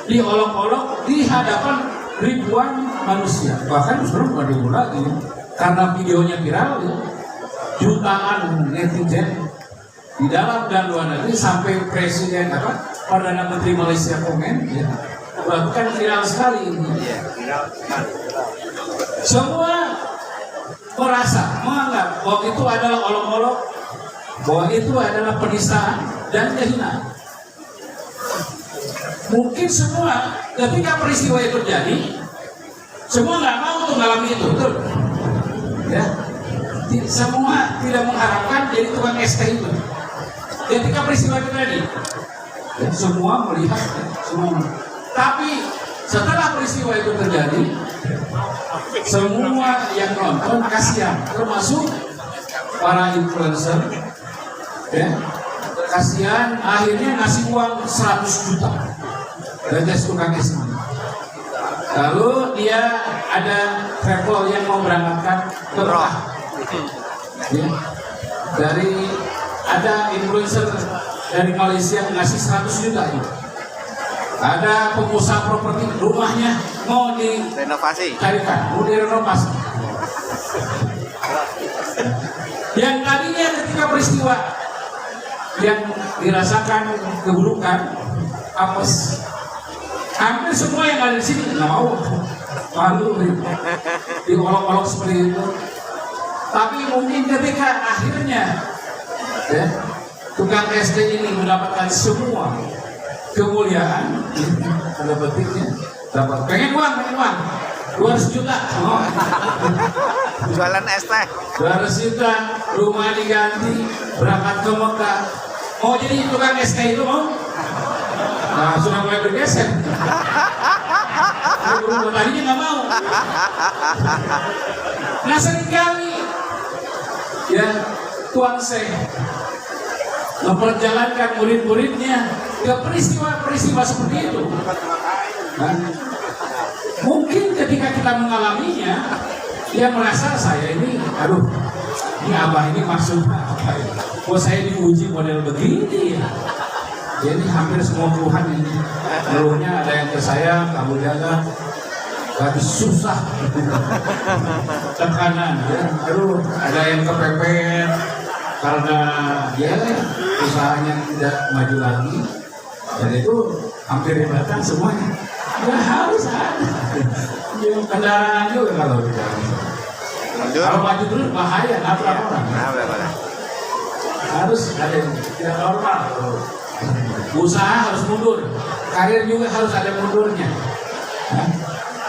diolok-olok di hadapan ribuan manusia. Bahkan sebenarnya bukan ribu lagi, karena videonya viral, jutaan netizen di dalam dan luar negeri, sampai presiden Perdana Menteri Malaysia komen, ya, bahkan viral sekali ini. Semua merasa, menganggap bahwa itu adalah olok-olok, bahwa itu adalah penistaan dan kehinaan. Mungkin semua ketika peristiwa itu terjadi, semua nggak mau untuk mengalami itu, betul? Ya, semua tidak mengharapkan jadi tukang ST itu. Ketika peristiwa itu terjadi, ya, semua melihat, ya, semua. Tapi setelah peristiwa itu terjadi, semua yang nonton kasihan, termasuk para influencer, ya, kasihan, akhirnya ngasih uang 100 juta dari tukang es. Lalu dia ada travel yang mau berangkatkan ke Mekah, ya, dari ada influencer dari Malaysia ngasih 100 juta ya. Ada pengusaha properti, rumahnya mau dicarikan, mau direnovasi. Yang tadinya ketika peristiwa yang dirasakan keburukan, apes, hampir semua yang ada di sini nggak mau, malu diolok-olok seperti itu. Tapi mungkin ketika akhirnya, ya, tukang SD ini mendapatkan semua kemuliaan, ada petiknya, dapat pengen uang 200 juta, oh. Jualan es teh 200 juta, rumah diganti, berangkat ke Mekah, mau jadi tukang es teh itu mau? Nah, sudah mulai bergeser. Tadinya nggak mau. Nah, seringkali ya Tuan Syekh memperjalankan murid-muridnya ke peristiwa-peristiwa seperti itu. Nah, mungkin ketika kita mengalaminya, dia merasa saya ini, aduh, ini abah ini maksudnya apa ya? Kok saya diuji model begini ya? Jadi hampir semua keluhan ini, keluhnya ada yang ke saya, kamu jaga, lagi susah, tekanan, ya, aduh, ada yang kepepet karena ya usahanya tidak maju lagi, dan itu hampir datang semuanya. Ya harus ada, kendaraan juga kalau tidak. Kalau maju terus bahaya, nabrak orang. Harus ada yang tidak normal. Usaha harus mundur, karir juga harus ada mundurnya.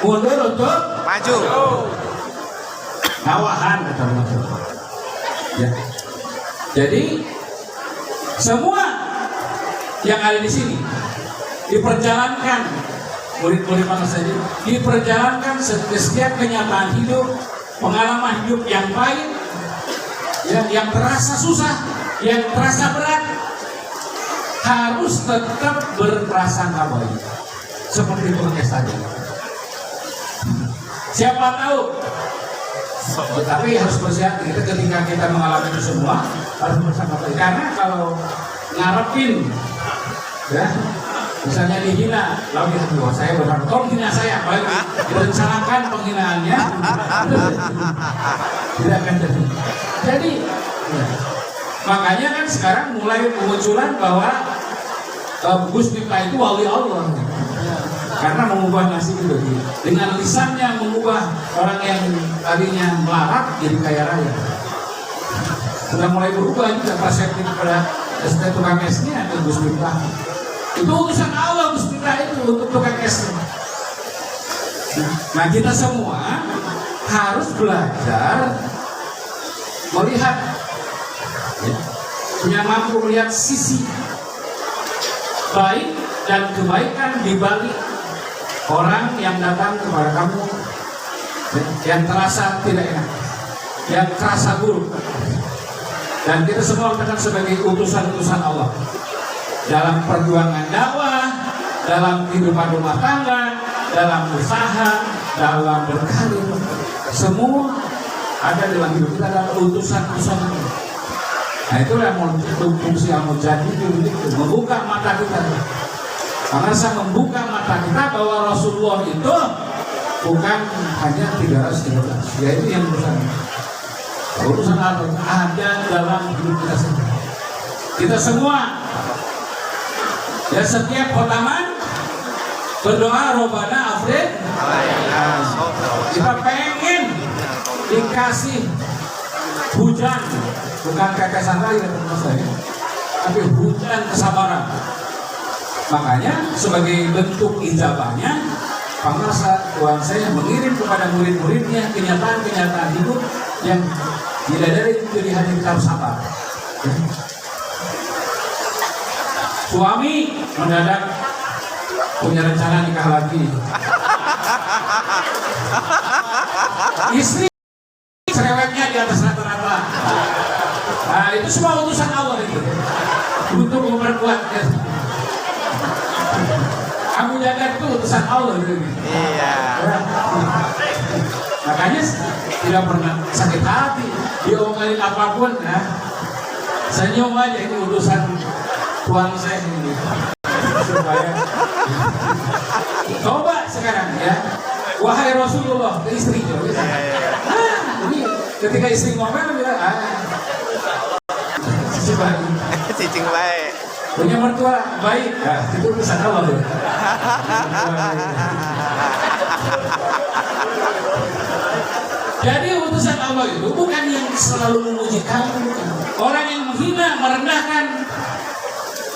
Mundur untuk maju. Nawahan kata maju. Ya. Jadi semua yang ada di sini diperjalankan, murid-murid manusia ini diperjalankan setiap kenyataan hidup, pengalaman hidup yang baik, yang terasa susah, yang terasa berat, harus tetap berprasangka baik seperti prokes tadi. Siapa tahu, tapi harus bersiap kita ketika kita mengalami itu semua harus bersangka baik. Karena kalau ngarepin, ya, misalnya dihina, lalu kita bilang saya berharap tolong hina saya, baik direncanakan penghinaannya, tidak akan terjadi. Jadi, ya, makanya kan sekarang mulai kemunculan bahwa Gus Miftah itu wali Allah, karena mengubah nasib itu dengan lisannya, mengubah orang yang tadinya melarat jadi kaya raya. Sudah mulai berubah juga persepsi pada tukang esnya ke Gus Miftah. Itu urusan Allah Gus Miftah itu untuk tukang es. Nah, kita semua harus belajar melihat, ya, yang mampu melihat sisi baik dan kebaikan di balik orang yang datang kepada kamu, yang terasa tidak enak, yang terasa buruk. Dan kita semua datang sebagai utusan-utusan Allah dalam perjuangan dakwah, dalam kehidupan rumah tangga, dalam usaha, dalam berkarir. Semua ada dalam hidup kita adalah utusan-utusan Allah. Nah, itulah fungsi al-mujahid itu membuka mata kita. Karena saya membuka mata kita bahwa Rasulullah itu bukan hanya 313, yaitu yang urusan Allah ada dalam hidup kita semua. Kita semua, ya, setiap khutaman berdoa Robbana Afrid. Kita pengen dikasih hujan, bukan kekesan lagi kata saya, tapi hujan kesabaran. Makanya sebagai bentuk ijabahnya, Pangarsa Tuhan saya mengirim kepada murid-muridnya kenyataan-kenyataan hidup yang tidak dari pilihan yang harus sabar. Suami mendadak punya rencana nikah lagi. Istri cerewetnya di atas rata-rata. Nah, itu semua utusan Allah itu untuk memperkuat. Kamu jaga itu utusan Allah gitu. Iya. Makanya tidak pernah sakit hati, diomelin apapun, nah, senyum aja, ini utusan Tuhan saya ini. Supaya coba sekarang ya, wahai Rasulullah ke istri juga. Ini ketika istri ngomel bilang, Cicing baik. punya mertua baik, nah, itu urusan Allah. Jadi utusan Allah itu bukan yang selalu memuji kamu, orang yang menghina, merendahkan,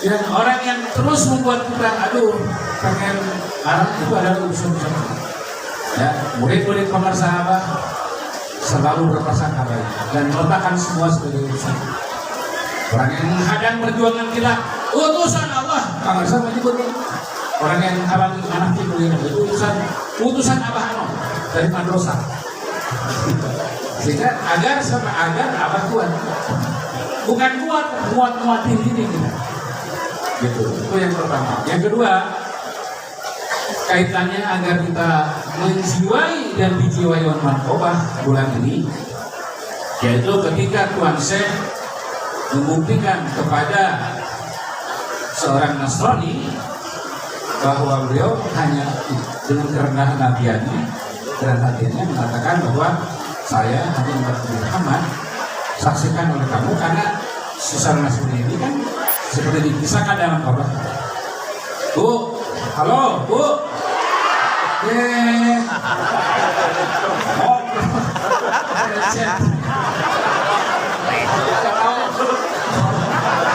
dan orang yang terus membuat kita pengen marah, itu adalah utusan Allah. Ya, murid-murid pemirsa Abah selalu berprasangka baik dan meletakkan semua sebagai utusan. Orang yang menghadang perjuangan kita, utusan Allah. Pemirsa menyebut orang yang menghalangi anak itu utusan Abah Anom dari madrasah. Sehingga agar Abah kuat, bukan muatin ini kita. Gitu. Itu yang pertama. Yang kedua, kaitannya agar kita menjiwai dan dijiwai manqobah bulan ini, yaitu ketika Tuan Syekh membuktikan kepada seorang Nasrani bahwa beliau hanya dengan kerendahan hatinya dan hatinya mengatakan bahwa saya hanya umat Muhammad, saksikan oleh kamu, karena seorang Nasrani ini kan seperti dikisahkan dalam Al-Quran. Bu, halo, Bu.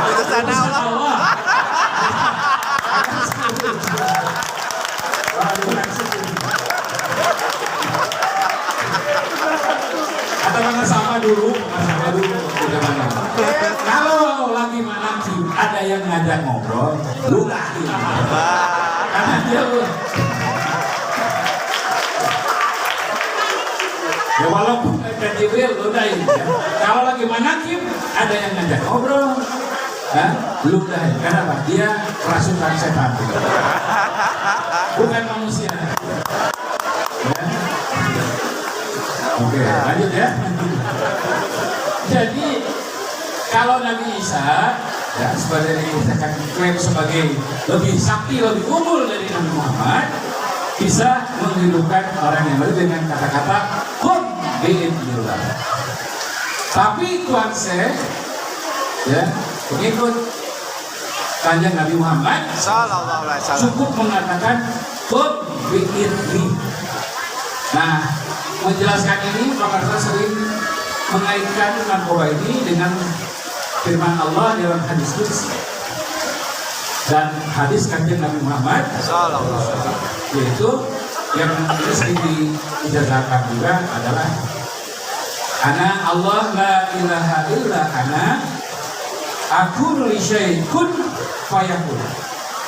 Utusan Allah. Atau sama dulu bagaimana? Kalau lagi manaki ada yang ngajak ngobrol, ludahin. Karena dia ya walaupun ada Jibril ludahin. Ya. Kalau lagi manaki ada yang ngajak ngobrol, ludahin. Kenapa? Dia kerasukan setan. Bukan manusia. Ya. Oke, lanjut ya. Jadi kalau Nabi Isa ya sebagai klaim sebagai lebih sakti, lebih unggul dari Nabi Muhammad, bisa menghidupkan orang yang baru dengan kata-kata kun bi'idznillah. Tapi Tuan Syekh ya pengikut kanjeng Nabi Muhammad Sallallahu alaihi wasallam cukup mengatakan kun bi'idzni. Nah, menjelaskan ini Pak Karsa sering mengaitkan narkoba ini dengan firman Allah dalam hadis qudsi dan hadis kanjeng Nabi Muhammad Sallallahu alaihi wasallam, yaitu yang sering diijazahkan juga adalah ana Allah la ilaha illa ana aku li syai'in kun fayakun.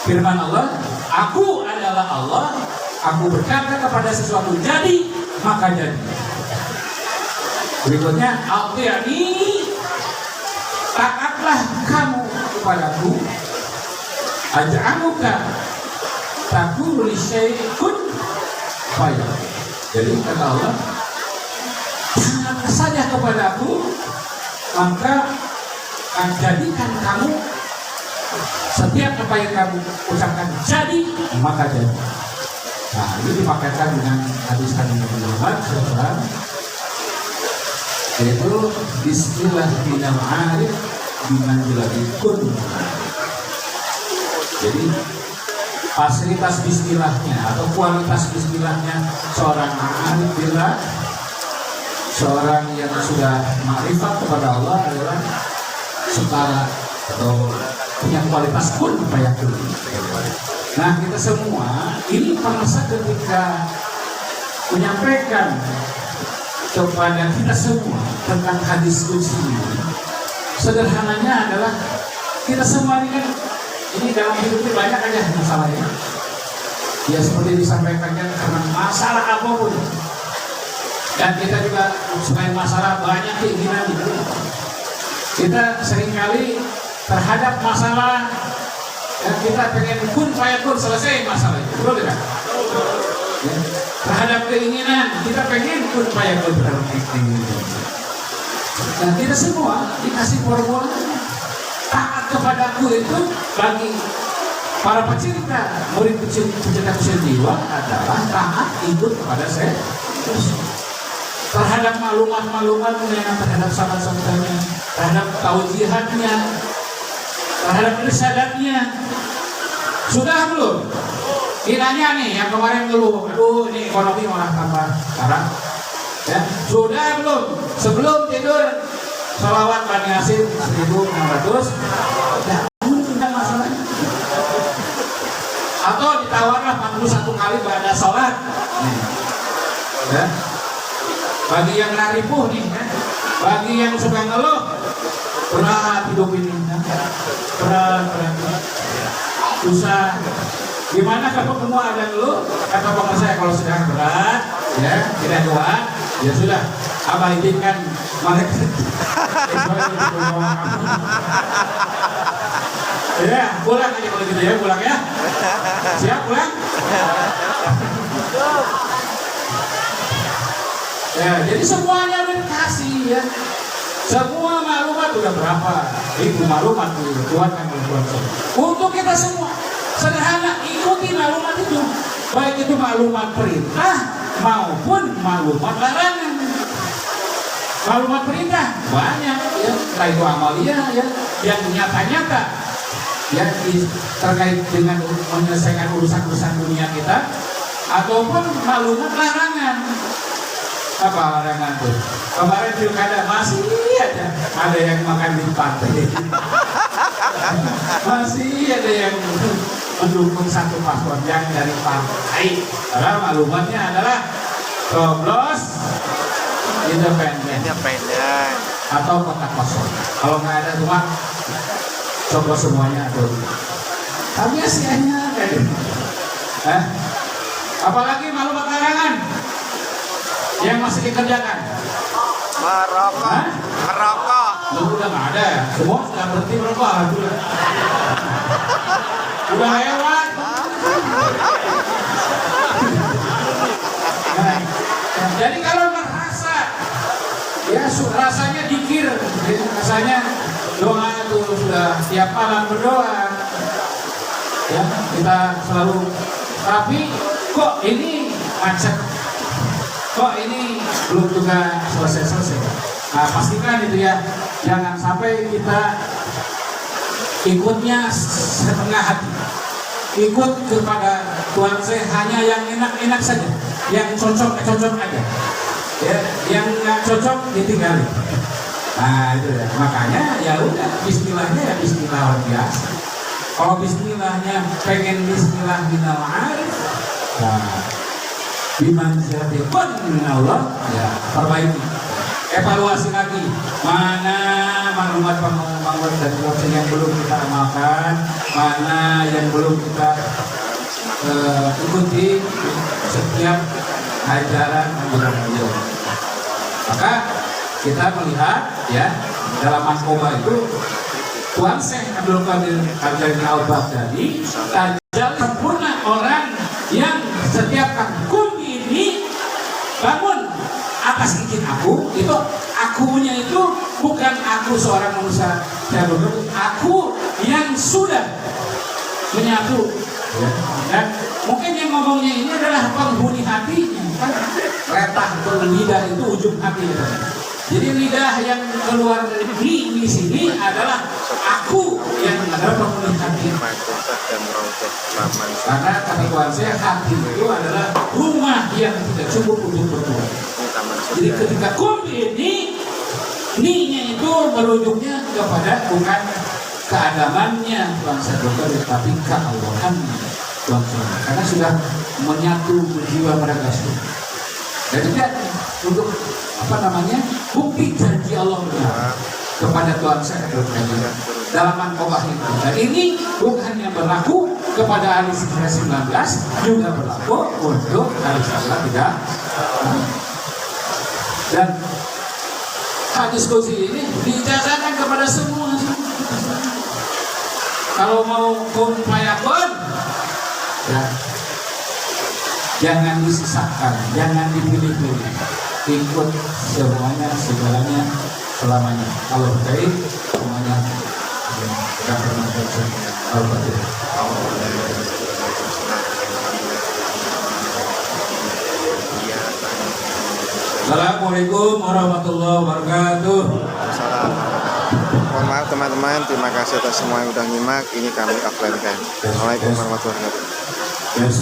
Firman Allah, aku adalah Allah, aku berkata kepada sesuatu jadi maka jadi. Berikutnya, ati'ani, taatlah kamu kepadaku, aj'aluka takunu li syai'in fayakun. Jadi kata Allah, taat saja kepadaku, maka akan jadikan kamu setiap apa yang kamu ucapkan jadi maka jadi. Nah, ini dimakaikan dengan hadis Nabi Muhammad SAW, yaitu Bismillah binal arif bimanzilatikun. Jadi fasilitas Bismillahnya atau kualitas Bismillahnya seorang arif billah, seorang yang sudah makrifat kepada Allah adalah setara atau punya kualitas kun fayakun. Nah kita semua ini merasa ketika menyampaikan kepada kita semua tentang hadis qudsi ini, sederhananya adalah kita semua ini kan ini dalam hidup ini banyak aja masalahnya. Ya seperti disampaikannya karena masalah apapun. Dan kita juga selain masalah banyak keinginan itu. Kita seringkali terhadap masalah dan kita pengen kun fayakun selesai masalah itu, betul tidak? Ya. Terhadap keinginan kita pengen kun fayakun dan kita semua dikasih formula taat kepadaku itu bagi para pecinta murid pecinta kusen jiwa adalah taat ikut kepada saya terhadap maklumat-maklumatnya, terhadap sahabat-sahabatnya, terhadap taujihatnya, terhadap risadatnya. Sudah belum? Kiranya nih yang kemarin ngeluh, aduh ini ekonomi malah tambah sekarang. Ya, sudah belum? Sebelum tidur sholawat Bani Hasim 1.600. Ya, tidak masalahnya. Atau ditawarlah 41 kali pada sholat. Ya. Bagi yang naripuh nih, ya. Bagi yang suka ngeluh, berat hidup ini, ya. berat, susah. Gimana kalau semua ada ngeluh? Kata bapak saya kalau sedang berat, ya tidak kuat, ya sudah. Abah izinkan mereka. Ya, pulang aja kalau gitu ya, pulang ya. Siap pulang? Ya, jadi semuanya udah dikasih ya. Semua maklumat udah berapa? Ribu maklumat dikeluarkan oleh Tuhan. Untuk kita semua sederhana ikuti maklumat itu, baik itu maklumat perintah maupun maklumat larangan. Maklumat perintah banyak ya, entah itu amalia ya, yang nyata-nyata ya terkait dengan menyelesaikan urusan-urusan dunia kita, ataupun maklumat larangan. Apa larangan tuh? Kemarin pilkada masih ada yang makan di pantai, masih ada yang mendukung satu paslon yang dari partai. Karena maklumatnya adalah coblos independen atau kotak kosong. Kalau nggak ada cuma coblos semuanya tuh. Tapi hasilnya kayak gitu. Apalagi maklumat larangan yang masih dikerjakan. Merokok. Lu udah nggak ada ya? Semua sudah berhenti merokok alhamdulillah. Udah lewat. Nah, jadi kalau merasa ya rasanya dikir, rasanya doa itu sudah tiap malam berdoa. Ya, kita selalu tapi kok ini macet. Kok ini belum juga selesai. Nah pastikan itu ya, jangan sampai kita ikutnya setengah hati. Ikut kepada Tuhan saya hanya yang enak-enak saja, yang cocok aja. Ya, yang nggak cocok ditinggalin. Nah itu ya, makanya ya udah bismillahnya ya bismillah luar biasa. Kalau bismillahnya pengen bismillah minal arif, nah bimanzilatil min Allah ya perbaiki, evaluasi lagi mana maklumat dan proses yang belum kita amalkan, mana yang belum kita ikuti setiap ajaran anjuran. Maka kita melihat ya dalam Manqobah itu Tuan Syekh Abdul Qadir Al-Baghdadi tajam sempurna orang yang setiap kum ini bangun atas izin aku, itu akunya itu bukan aku seorang manusia saya berdoa, aku yang sudah menyatu ya. Dan mungkin yang ngomongnya ini adalah penghuni hatinya kan, retah lidah itu ujung hati ya. Jadi lidah yang keluar di sini adalah aku yang adalah penghuni hati. Karena kata Tuhan saya hati itu adalah rumah yang tidak cukup untuk berbuat. Jadi ketika kum ini, ni-nya itu merujuknya kepada bukan keagamannya Tuhan saya dokter, tapi keallahannya Tuhan saya, karena sudah menyatu jiwa mereka semua. Jadi kan untuk bukti janji Allah kepada Tuhan saya dokter dalam An-Qobah itu. Dan ini bukan yang berlaku kepada ahli Sifat 19, juga berlaku untuk ahli Sifat 3. Dan hadis qudsi ini dijazakan kepada semua. Kalau mau kun fayakun, ya, jangan disisakan, jangan dipilih-pilih, ikut semuanya, segalanya, selamanya. Kalau baik, semuanya tidak pernah terjadi. Al-Fatihah. Assalamualaikum warahmatullahi wabarakatuh. Mohon maaf teman-teman, terima kasih atas semua yang sudah nyimak. Ini kami offline kan. Assalamualaikum warahmatullahi wabarakatuh. Yes.